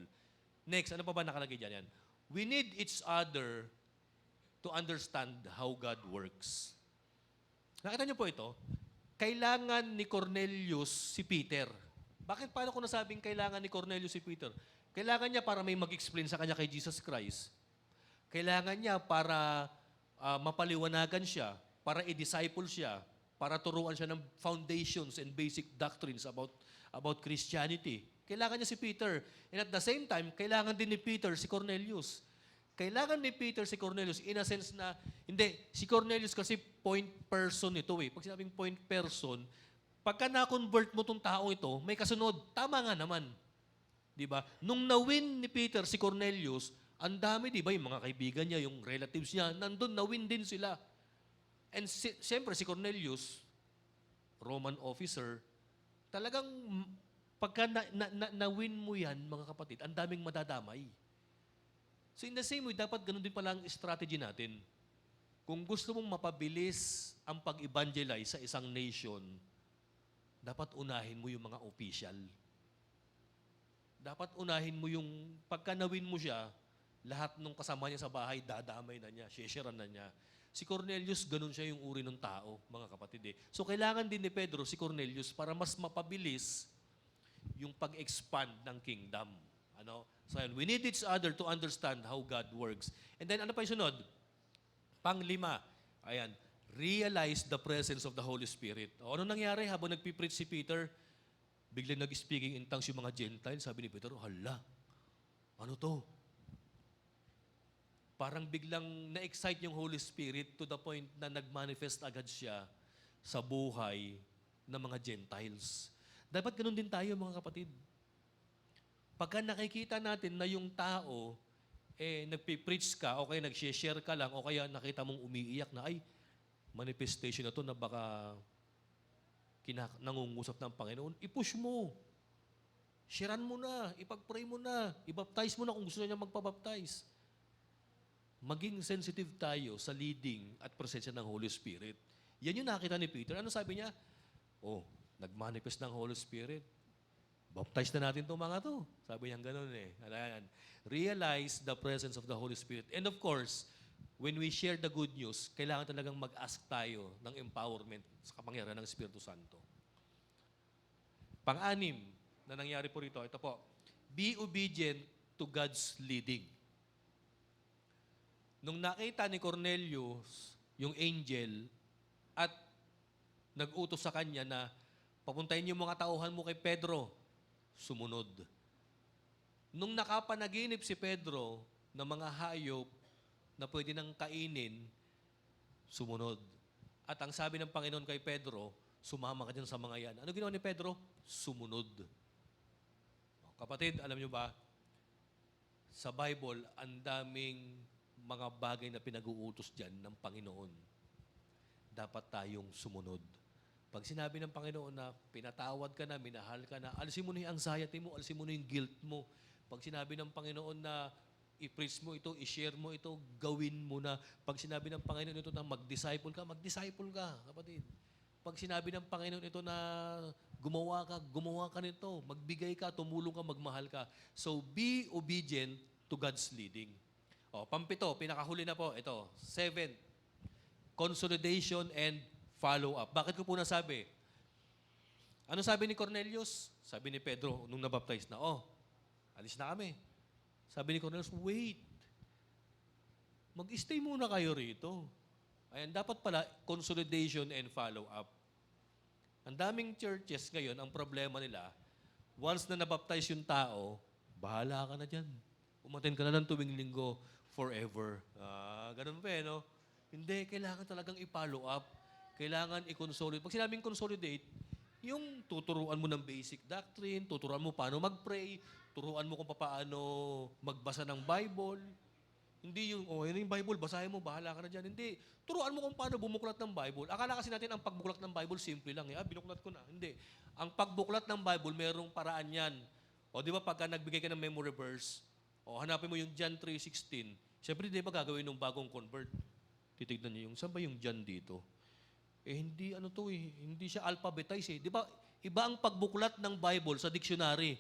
Next, ano pa ba nakalagay dyan yan? We need each other to understand how God works. Nakita niyo po ito? Kailangan ni Cornelius si Peter. Bakit paano ko nasabing kailangan ni Cornelius si Peter? Kailangan niya para may mag-explain sa kanya kay Jesus Christ. Kailangan niya para mapaliwanagan siya, para i-disciple siya, para turuan siya ng foundations and basic doctrines about Christianity. Kailangan niya si Peter. And at the same time, kailangan din ni Peter si Cornelius. Kailangan ni Peter si Cornelius in a sense na, hindi, si Cornelius kasi point person ito eh. Pag sinabing point person, pagka na-convert mo tong tao ito, may kasunod. Tama nga naman. Diba? Nung na-win ni Peter si Cornelius, ang dami, diba, yung mga kaibigan niya, yung relatives niya, nandun, na-win din sila. And siyempre si Cornelius, Roman officer, talagang pagka na-win mo yan, mga kapatid, ang daming madadamay. So in the same way, dapat ganun din pala ang strategy natin. Kung gusto mong mapabilis ang pag-evangelize sa isang nation, dapat unahin mo yung mga official. Dapat unahin mo yung, pagka na-win mo siya, lahat ng kasama niya sa bahay, dadamay na niya, shesheran na niya. Si Cornelius, ganun siya yung uri ng tao, mga kapatid eh. So kailangan din ni Pedro si Cornelius para mas mapabilis yung pag-expand ng kingdom. So we need each other to understand how God works. And then ano pa yung sunod? Panglima, ayan, realize the presence of the Holy Spirit. Ano nangyari habang nagpipreach si Peter? Biglang nag-speaking in tongues yung mga Gentiles. Sabi ni Peter, hala, ano to? Parang biglang na-excite yung Holy Spirit to the point na nag-manifest agad siya sa buhay ng mga Gentiles. Dapat ganun din tayo, mga kapatid. Pagka nakikita natin na yung tao, nagpipreach ka, o kaya nag-share ka lang, o kaya nakita mong umiiyak na, ay, manifestation na to na baka nangungusap ng Panginoon, i-push mo. Sharean mo na, ipag-pray mo na, i-baptize mo na kung gusto niya magpabaptize. Maging sensitive tayo sa leading at presensya ng Holy Spirit. Yan yung nakita ni Peter. Ano sabi niya? Nag-manifest ng Holy Spirit. Baptize na natin itong mga to. Sabi niya gano'n eh. Realize the presence of the Holy Spirit. And of course, when we share the good news, kailangan talagang mag-ask tayo ng empowerment sa kapangyarihan ng Espiritu Santo. Pang-anim na nangyari po rito, ito po, be obedient to God's leading. Nung nakita ni Cornelius yung angel at nag-utos sa kanya na papuntahin yung mga tauhan mo kay Pedro, sumunod. Nung nakapanaginip si Pedro ng mga hayop na pwede nang kainin, sumunod. At ang sabi ng Panginoon kay Pedro, sumama ka dyan sa mga yan. Ano ginawa ni Pedro? Sumunod. Kapatid, alam nyo ba, sa Bible, ang daming mga bagay na pinag-uutos dyan ng Panginoon. Dapat tayong sumunod. Pag sinabi ng Panginoon na pinatawad ka na, minahal ka na, alisin mo na yung anxiety mo, alisin mo na yung guilt mo. Pag sinabi ng Panginoon na i-preach mo ito, i-share mo ito, gawin mo na. Pag sinabi ng Panginoon ito na mag-disciple ka, kapatid. Pag sinabi ng Panginoon ito na gumawa ka nito, magbigay ka, tumulong ka, magmahal ka. So, be obedient to God's leading. O, pampito, pinakahuli na po, ito, 7, consolidation and follow-up. Bakit ko po nasabi? Ano sabi ni Cornelius? Sabi ni Pedro, nung nabaptize na, alis na kami. Sabi ni Cornelius, wait. Mag-stay muna kayo rito. Ayan, dapat pala, consolidation and follow-up. Ang daming churches ngayon, ang problema nila, once na nabaptize yung tao, bahala ka na dyan. Umaten ka na ng tuwing linggo forever. Ganun pa no? Hindi, kailangan talagang i-follow up. Kailangan i-consolidate. Pag sinabing consolidate, yung tuturuan mo ng basic doctrine, tuturuan mo paano mag-pray, turuan mo kung paano magbasa ng Bible. Hindi yung, yun yung Bible, basahin mo, bahala ka na dyan. Hindi. Turuan mo kung paano bumuklat ng Bible. Akala kasi natin ang pagbuklat ng Bible, simple lang. Binuklat ko na. Hindi. Ang pagbuklat ng Bible, merong paraan yan. O di ba pagka nagbigay ka ng memory verse, hanapin mo yung John 3:16. Siyempre, di ba gagawin ng bagong convert? Titignan niyo yung, saan ba yung John dito? Hindi hindi siya alphabetize Di ba, iba ang pagbuklat ng Bible sa dictionary.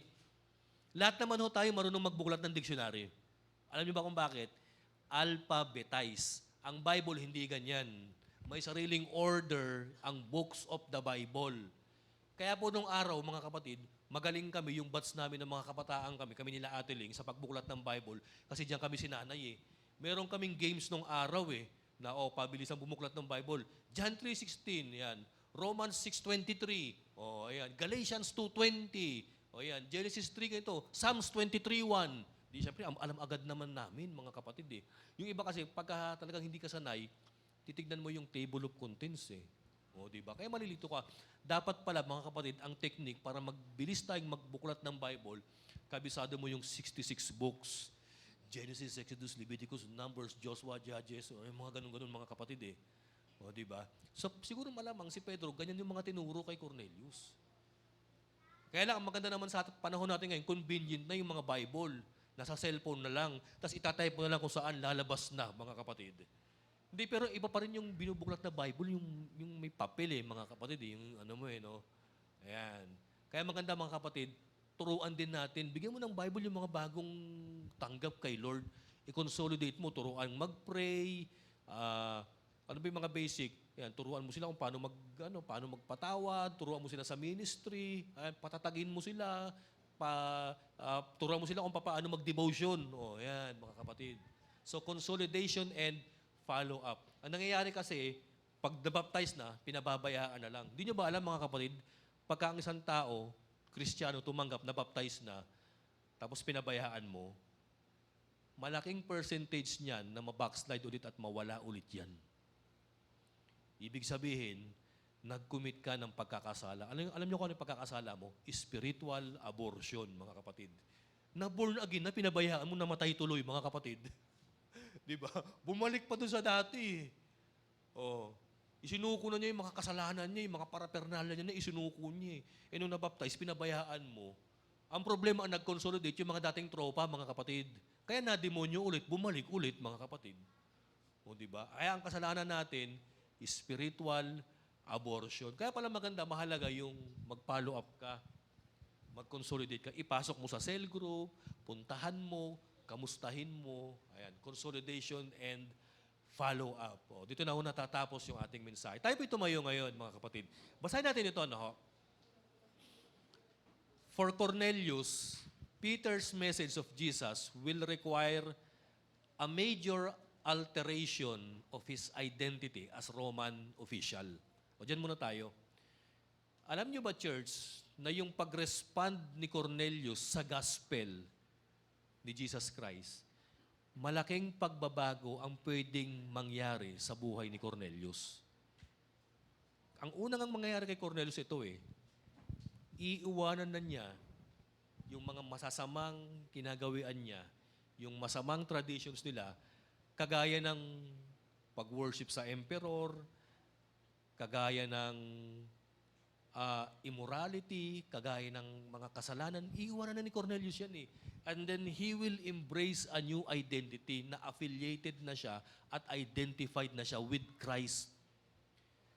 Lahat naman tayo marunong magbuklat ng dictionary. Alam niyo ba kung bakit? Alphabetize. Ang Bible hindi ganyan. May sariling order ang books of the Bible. Kaya po nung araw, mga kapatid, magaling kami, yung batch namin ng mga kabataan kami nila Ate Ling, sa pagbuklat ng Bible, kasi diyan kami sinanay Meron kaming games nung araw na pabilis ang bumuklat ng Bible. John 3:16, yan. Romans 6:23, ayan. Galatians 2:20, ayan. Genesis 3 ganito. Psalms 23:1. Di siyempre, alam agad naman namin, mga kapatid Yung iba kasi, pagka talagang hindi ka sanay, titignan mo yung table of contents di ba? Kaya malilito ka. Dapat pala, mga kapatid, ang technique para magbilis tayong magbuklat ng Bible, kabisado mo yung 66 books. Genesis, Exodus, Leviticus, Numbers, Joshua, Judges, yung mga ganun-ganun mga kapatid di ba? So, siguro malamang si Pedro, ganyan yung mga tinuro kay Cornelius. Kaya lang, ang maganda naman sa panahon natin ngayon, convenient na yung mga Bible. Nasa cellphone na lang. Tapos itatype mo na lang kung saan lalabas na, mga kapatid. Hindi, pero iba pa rin yung binubuklat na Bible, yung may papel mga kapatid. Yung ano mo no? Ayan. Kaya maganda mga kapatid, turuan din natin. Bigyan mo ng Bible yung mga bagong tanggap kay Lord. I-consolidate mo, turuan mag-pray, ano ba yung mga basic? Yan, turuan mo sila kung paano magpatawad, turuan mo sila sa ministry, patatagin mo sila, turuan mo sila kung paano mag-devotion. Yan, mga kapatid. So, consolidation and follow-up. Ang nangyayari kasi, pag nabaptize na, pinababayaan na lang. Hindi nyo ba alam, mga kapatid, pagka ang isang tao, Kristiyano, tumanggap, nabaptize na, tapos pinabayaan mo, malaking percentage niyan na mabackslide ulit at mawala ulit yan. Ibig sabihin, nag-commit ka ng pagkakasala. Alam niyo kung ano yung pagkakasala mo? Spiritual abortion, mga kapatid. Na-born again na, pinabayaan mo, namatay tuloy, mga kapatid. Di ba? Bumalik pa doon sa dati. Isinuko na niya yung mga kasalanan niya, yung mga parapernalya niya na isinuko niya. Nung nabaptize, pinabayaan mo. Ang problema ang nag-consolidate yung mga dating tropa, mga kapatid. Kaya na-demonyo ulit, bumalik ulit, mga kapatid. Di ba? Kaya ang kasalanan natin, spiritual abortion. Kaya pala maganda, mahalaga yung mag-follow up ka, mag-consolidate ka, ipasok mo sa cell group, puntahan mo, kamustahin mo. Ayan, consolidation and follow up. Dito na ho natatapos yung ating mensahe. Tayo po tumayo ngayon, mga kapatid. Basahin natin ito, For Cornelius, Peter's message of Jesus will require a major alteration of his identity as Roman official. Diyan muna tayo. Alam niyo ba, church, na yung pag-respond ni Cornelius sa gospel ni Jesus Christ, malaking pagbabago ang pwedeng mangyari sa buhay ni Cornelius. Ang unang mangyayari kay Cornelius ito iiwanan na niya yung mga masasamang kinagawian niya, yung masamang traditions nila, kagaya ng pag-worship sa emperor, kagaya ng immorality, kagaya ng mga kasalanan, iiwanan na ni Cornelius yan And then he will embrace a new identity na affiliated na siya at identified na siya with Christ.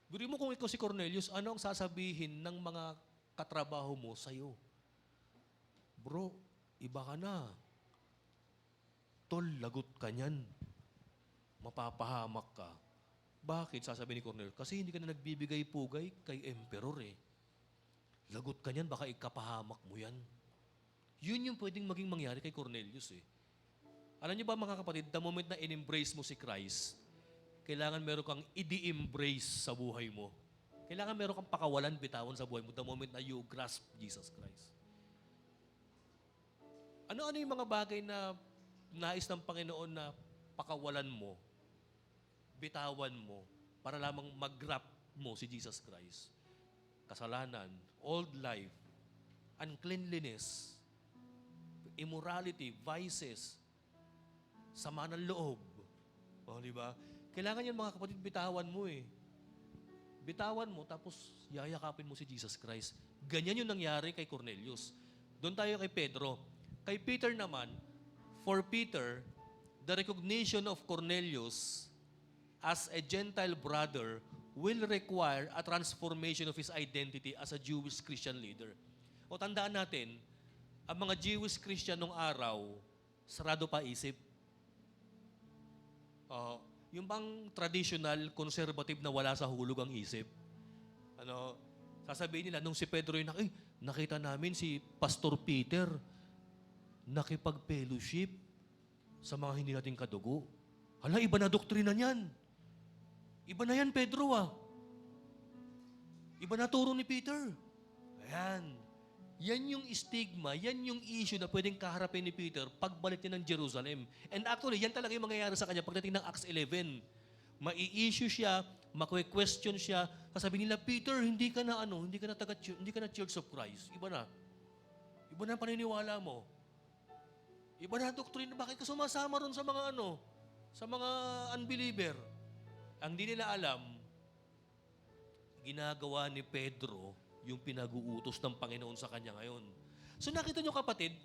Biro mo kung ikaw si Cornelius, ano ang sasabihin ng mga katrabaho mo sa'yo? Bro, iba ka na. Tol, lagot ka niyan. Mapapahamak ka. Bakit? Sasabihin ni Cornelius, kasi hindi ka na nagbibigay-pugay kay Emperor eh. Lagot ka niyan, baka ikapahamak mo yan. Yun yung pwedeng maging mangyari kay Cornelius eh. Alam niyo ba mga kapatid, the moment na in-embrace mo si Christ, kailangan meron kang i-embrace sa buhay mo. Kailangan meron kang pakawalan, bitawan sa buhay mo the moment na you grasp Jesus Christ. Ano-ano yung mga bagay na nais ng Panginoon na pakawalan mo, bitawan mo, para lamang mag-grab mo si Jesus Christ? Kasalanan, old life, uncleanliness, immorality, vices, sama ng loob. O, di ba? Kailangan yan mga kapatid, bitawan mo eh. Bitawan mo, tapos yayakapin mo si Jesus Christ. Ganyan yung nangyari kay Cornelius. Doon tayo kay Pedro. Kay Peter naman, for Peter, the recognition of Cornelius as a Gentile brother will require a transformation of his identity as a Jewish Christian leader. O tandaan natin, ang mga Jewish Christian nung araw, sarado pa isip. Yung bang traditional, conservative na wala sa hulog ang isip. Sasabihin nila, nung si Pedro yung nakita namin si Pastor Peter, nakipag-fellowship sa mga hindi nating kadugo. Hala, iba na doktrina niyan. Iba na yan, Pedro Iba na turo ni Peter. Ayan. Yan yung stigma, yan yung issue na pwedeng kaharapin ni Peter pagbalik niya ng Jerusalem. And actually, yan talaga yung mangyayari sa kanya pagdating ng Acts 11. Mai-issue siya, makwe-question siya, sasabihin nila, Peter, hindi ka na hindi ka na Church of Christ. Iba na. Iba na paniniwala mo. Iba na doktrina. Bakit ka sumasama ron sa mga sa mga unbeliever? Ang di nila alam, ginagawa ni Pedro yung pinag-uutos ng Panginoon sa kanya ngayon. So nakita nyo kapatid,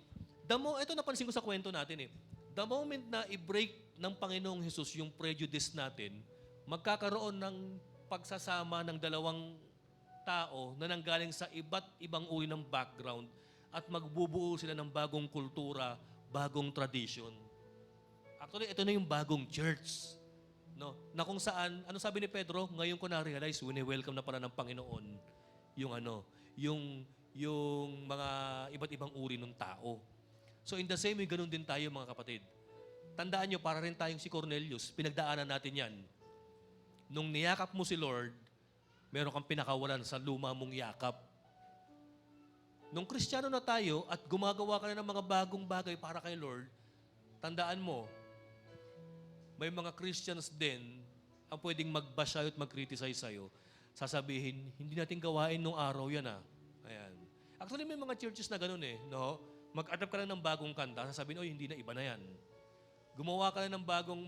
ito napansin ko sa kwento natin the moment na i-break ng Panginoong Hesus yung prejudice natin, magkakaroon ng pagsasama ng dalawang tao na nanggaling sa iba't ibang uri ng background at magbubuo sila ng bagong kultura, bagong tradition. Actually, ito na yung bagong church. No? Na kung saan, ano sabi ni Pedro, ngayon ko na-realize, wini-welcome na pala ng Panginoon yung mga iba't ibang uri ng tao. So in the same way, ganun din tayo mga kapatid. Tandaan nyo, para rin tayong si Cornelius, pinagdaanan natin yan. Nung niyakap mo si Lord, meron kang pinakawalan sa luma mong yakap. Nung Kristiyano na tayo at gumagawa ka na ng mga bagong bagay para kay Lord, tandaan mo, may mga Christians din ang pwedeng mag-bash sa'yo at mag-criticize sa'yo. Sasabihin, hindi natin gawain nung araw yan Ayan. Actually, may mga churches na ganun no? Mag-adapt ka lang ng bagong kanta, sasabihin, hindi na, iba na yan. Gumawa ka lang ng bagong,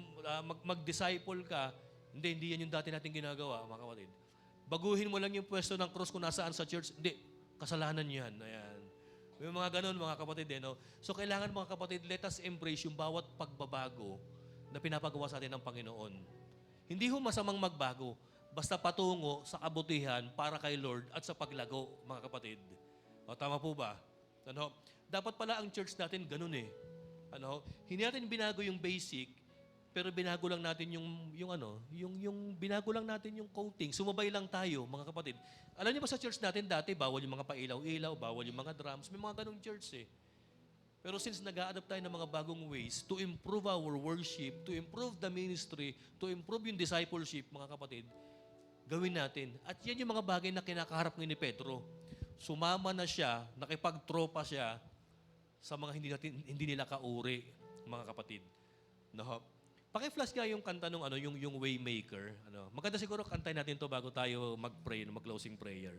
mag-disciple ka, hindi yan yung dati natin ginagawa, mga kapatid. Baguhin mo lang yung pwesto ng cross kung nasaan sa church, hindi, kasalanan yan. Ayan. May mga ganun, mga kapatid, no? So, kailangan, mga kapatid, let us embrace yung bawat pagbabago na pinapagawa sa atin ng Panginoon. Hindi masamang magbago, basta patungo sa kabutihan para kay Lord at sa paglago, mga kapatid. Tama po ba? Dapat pala ang church natin ganun hindi natin binago yung basic, pero binago lang natin yung binago lang natin yung coating. Sumabay lang tayo, mga kapatid. Alam niyo ba sa church natin dati, bawal yung mga pailaw-ilaw, bawal yung mga drums, may mga ganung church Pero since nag-a-adapt tayo ng mga bagong ways to improve our worship, to improve the ministry, to improve yung discipleship, mga kapatid, gawin natin. At yan yung mga bagay na kinakaharap ni Pedro. Sumama na siya, nakipagtropa siya sa mga hindi nila kauri, mga kapatid. Paki-flash nga yung kanta nung yung Waymaker. Maganda siguro kantahin natin to bago tayo mag-pray, mag-closing prayer.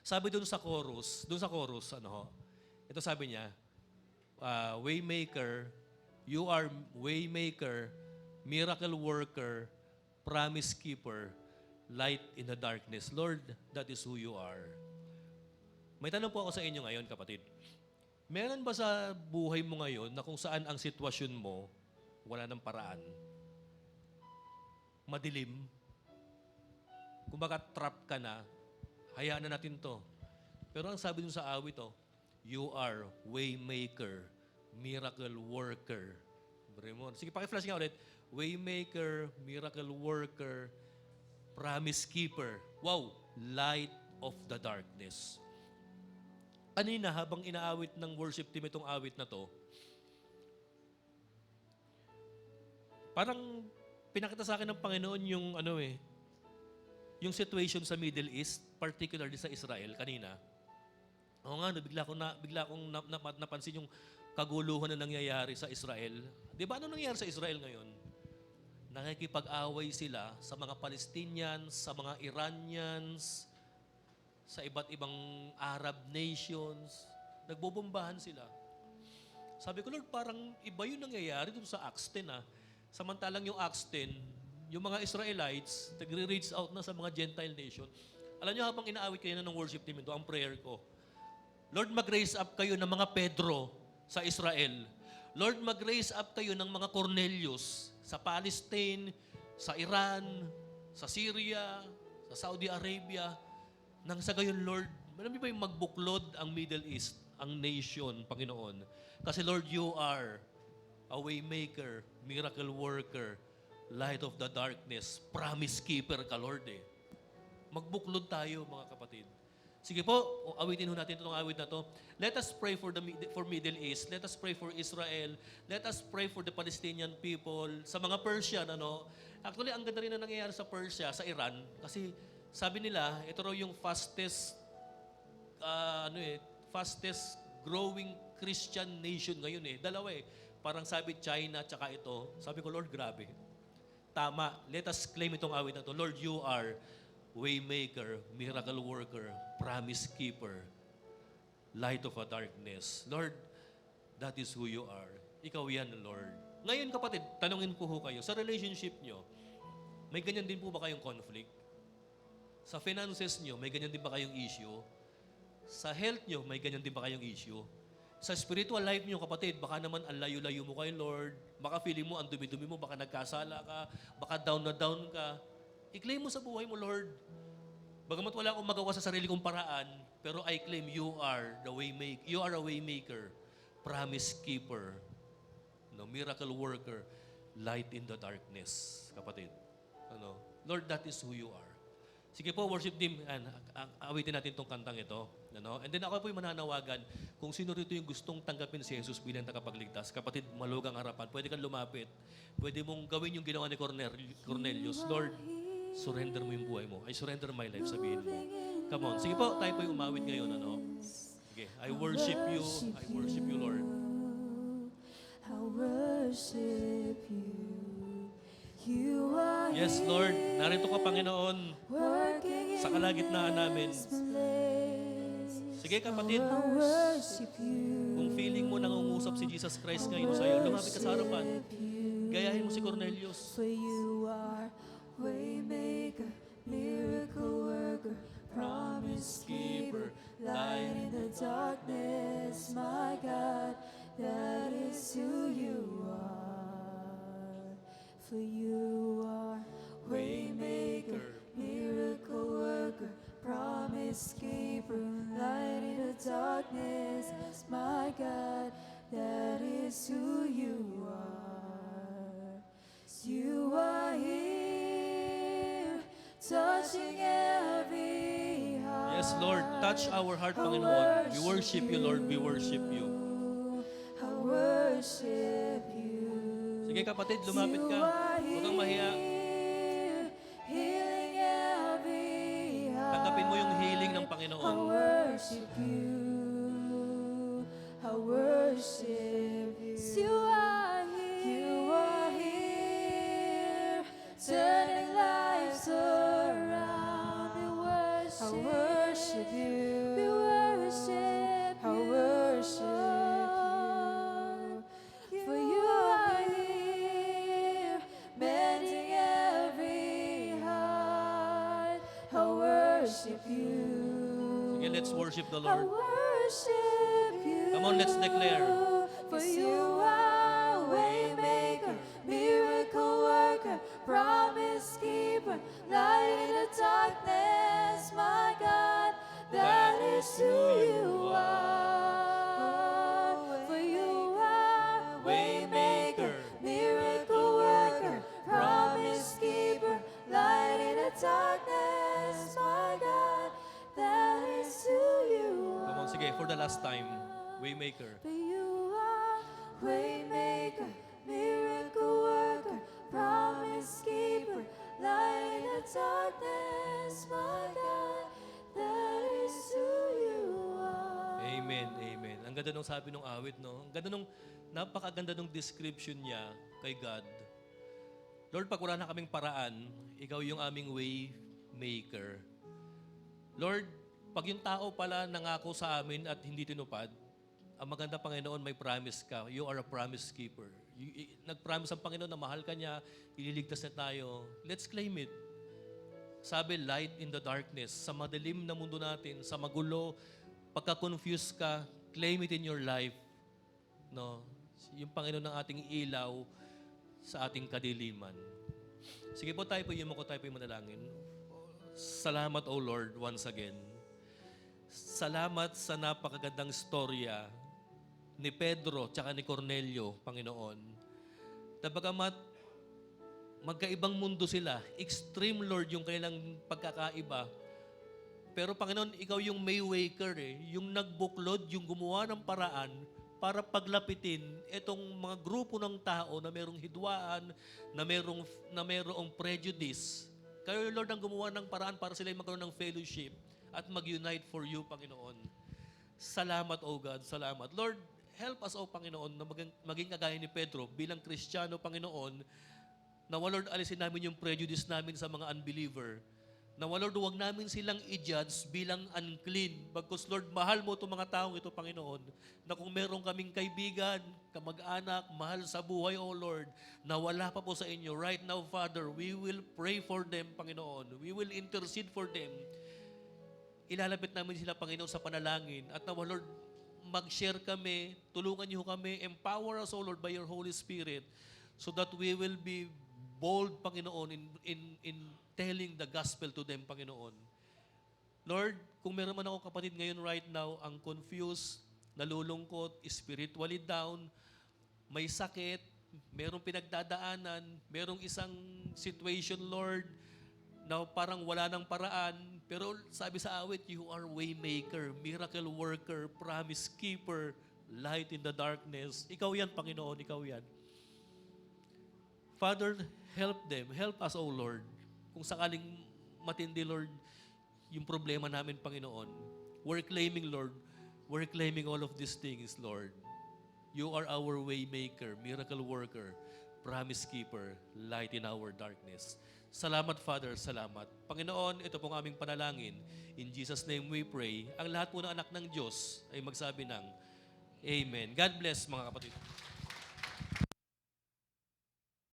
Sabi doon sa chorus, ito sabi niya, Waymaker, you are Waymaker, miracle worker, promise keeper, light in the darkness. Lord, that is who you are. May tanong po ako sa inyo ngayon, kapatid. Meron ba sa buhay mo ngayon na kung saan ang sitwasyon mo, wala ng paraan? Madilim? kumbaga trap ka na, hayaan na natin to. Pero ang sabi dun sa awit, you are waymaker, miracle worker. Sige, paki-flash nga ulit. Waymaker, miracle worker, promise keeper. Wow! Light of the darkness. Kanina, habang inaawit ng worship team itong awit na to, parang pinakita sa akin ng Panginoon yung situation sa Middle East, particularly sa Israel kanina. Oo nga, bigla akong napansin yung kaguluhan na nangyayari sa Israel. Di ba ano nangyayari sa Israel ngayon? Nakikipag-away sila sa mga Palestinians, sa mga Iranians, sa iba't ibang Arab nations. Nagbobombahan sila. Sabi ko, Lord, parang iba yung nangyayari dun sa Acts 10. Samantalang yung Acts 10, yung mga Israelites, nagre-reach out na sa mga Gentile nation. Alam niyo, habang inaawit kayo na ng worship team ito, ang prayer ko, Lord, mag-raise up kayo ng mga Pedro sa Israel. Lord, mag-raise up kayo ng mga Cornelius sa Palestine, sa Iran, sa Syria, sa Saudi Arabia. Nang sa gayon, Lord, alam niyo ba yung magbuklod ang Middle East, ang nation, Panginoon? Kasi Lord, you are a waymaker, miracle worker, light of the darkness, promise keeper ka, Lord Magbuklod tayo, mga kapatid. Sige po, awitin ho natin itong awit na to. Let us pray for Middle East. Let us pray for Israel. Let us pray for the Palestinian people. Sa mga Persian, Actually, ang ganda rin na nangyayari sa Persia, sa Iran. Kasi sabi nila, ito raw yung fastest growing Christian nation ngayon Dalawa Parang sabi China tsaka ito. Sabi ko, Lord, grabe. Tama. Let us claim itong awit na to. Lord, you are waymaker, miracle worker, promise keeper, light of a darkness. Lord, that is who you are. Ikaw yan, Lord. Ngayon, kapatid, tanungin ko kayo, sa relationship nyo, may ganyan din po ba kayong conflict? Sa finances nyo, may ganyan din ba kayong issue? Sa health nyo, may ganyan din ba kayong issue? Sa spiritual life nyo, kapatid, baka naman ang layo-layo mo kay Lord, baka feeling mo, ang dumi-dumi mo, baka nagkasala ka, baka down na down ka. I-claim mo sa buhay mo, Lord. Bagamat wala akong magawa sa sarili kong paraan, pero I claim you are a waymaker, promise keeper, miracle worker, light in the darkness, kapatid. Lord, that is who you are. Sige po, worship team, awitin natin itong kantang ito. And then ako po yung mananawagan, kung sino rito yung gustong tanggapin si Jesus bilang tagapagligtas, kapatid, malugang harapan, pwede kang lumapit. Pwede mong gawin yung ginawa ni Cornelius. Lord, surrender mo yung buhay mo. I surrender my life, sabihin mo. Come on. Sige po, tayo po yung umawit ngayon. Sige. I worship you. I worship you, Lord. I worship you. You are yes, Lord. Narito ka, Panginoon, sa kalagitnaan namin. Sige, kapatid. Kung feeling mo nangungusap si Jesus Christ ngayon sa'yo, lumapit ka sa harapan. Gayahin mo si Cornelius. For you are waymaker, miracle worker, promise keeper, light in the darkness, my God, that is who you are. For you are waymaker, miracle worker, promise keeper, light in the darkness, my God, that is who you are. You are here, touching every heart. Yes, Lord. Touch our heart, Panginoon. We worship you, Lord. We worship you. I worship you. Sige, kapatid, lumapit ka. Huwag kang mahiya. Healing every heart. Tanggapin mo yung healing ng I Panginoon. worship you. I worship you. You are here. You are here. Turning lives around. We worship. I worship you. We worship. I worship you. For you are here, mending every heart. I worship you. Sige, let's worship the I Lord. worship you. Come on, let's declare. For you are waymaker, miracle worker, promise keeper, keeper, light in the darkness, my God, that is who you are. For you are waymaker, miracle worker, promise keeper, light in the darkness, my God, that is who you are. Come on, sige, for the last time. Waymaker. For you are waymaker, miracle worker, promise keeper, light in the darkness, my God, that is who you are. Amen, amen. Ang ganda nung sabi nung awit, no? Ang ganda nung, napakaganda nung description niya kay God. Lord, pag wala na kaming paraan, ikaw yung aming way maker. Lord, pag yung tao pala nangako sa amin at hindi tinupad, ang maganda, Panginoon, may promise ka. You are a promise keeper. Nag-promise ang Panginoon na mahal ka niya, ililigtas na tayo. Let's claim it. Sabi, light in the darkness. Sa madilim na mundo natin, sa magulo, pagka-confused ka, claim it in your life. No? Yung Panginoon ng ating ilaw sa ating kadiliman. Sige po, tayo po manalangin. Salamat, O Lord, once again. Salamat sa napakagandang storya ni Pedro tsaka ni Cornelio, Panginoon. Na bagamat magkaibang mundo sila, extreme, Lord, yung kanilang pagkakaiba. Pero Panginoon, ikaw yung Waymaker, yung nagbuklod, yung gumawa ng paraan para paglapitin itong mga grupo ng tao na merong hidwaan, na merong prejudice. Kayo, Lord, ang gumawa ng paraan para sila magkaroon ng fellowship at mag-unite for you, Panginoon. Salamat, O God, salamat. Lord, help us, O Panginoon, na maging kagaya ni Pedro bilang Kristiyano, Panginoon, na Lord, alisin namin yung prejudice namin sa mga unbeliever. Na Lord, huwag namin silang i-judge bilang unclean. Bagkus, Lord, mahal mo itong mga taong ito, Panginoon, na kung meron kaming kaibigan, kamag-anak, mahal sa buhay, O Lord, na wala pa po sa inyo, right now, Father, we will pray for them, Panginoon. We will intercede for them. Ilalapit namin sila, Panginoon, sa panalangin. At na, Lord, mag-share kami, tulungan niyo kami, empower us, O Lord, by your Holy Spirit, so that we will be bold, Panginoon, in telling the gospel to them, Panginoon. Lord, kung meron man ako kapatid ngayon right now, ang confused, nalulungkot, spiritually down, may sakit, merong pinagdadaanan, merong isang situation, Lord, na parang wala ng paraan, pero sabi sa awit, you are waymaker, miracle worker, promise keeper, light in the darkness. Ikaw yan, Panginoon, ikaw yan. Father, help them. Help us, O Lord. Kung sakaling matindi, Lord, yung problema namin, Panginoon. We're claiming, Lord, we're claiming all of these things, Lord. You are our waymaker, miracle worker, promise keeper, light in our darkness. Salamat, Father, salamat. Panginoon, ito pong aming panalangin. In Jesus' name we pray. Ang lahat po ng anak ng Diyos ay magsabi ng Amen. God bless, mga kapatid.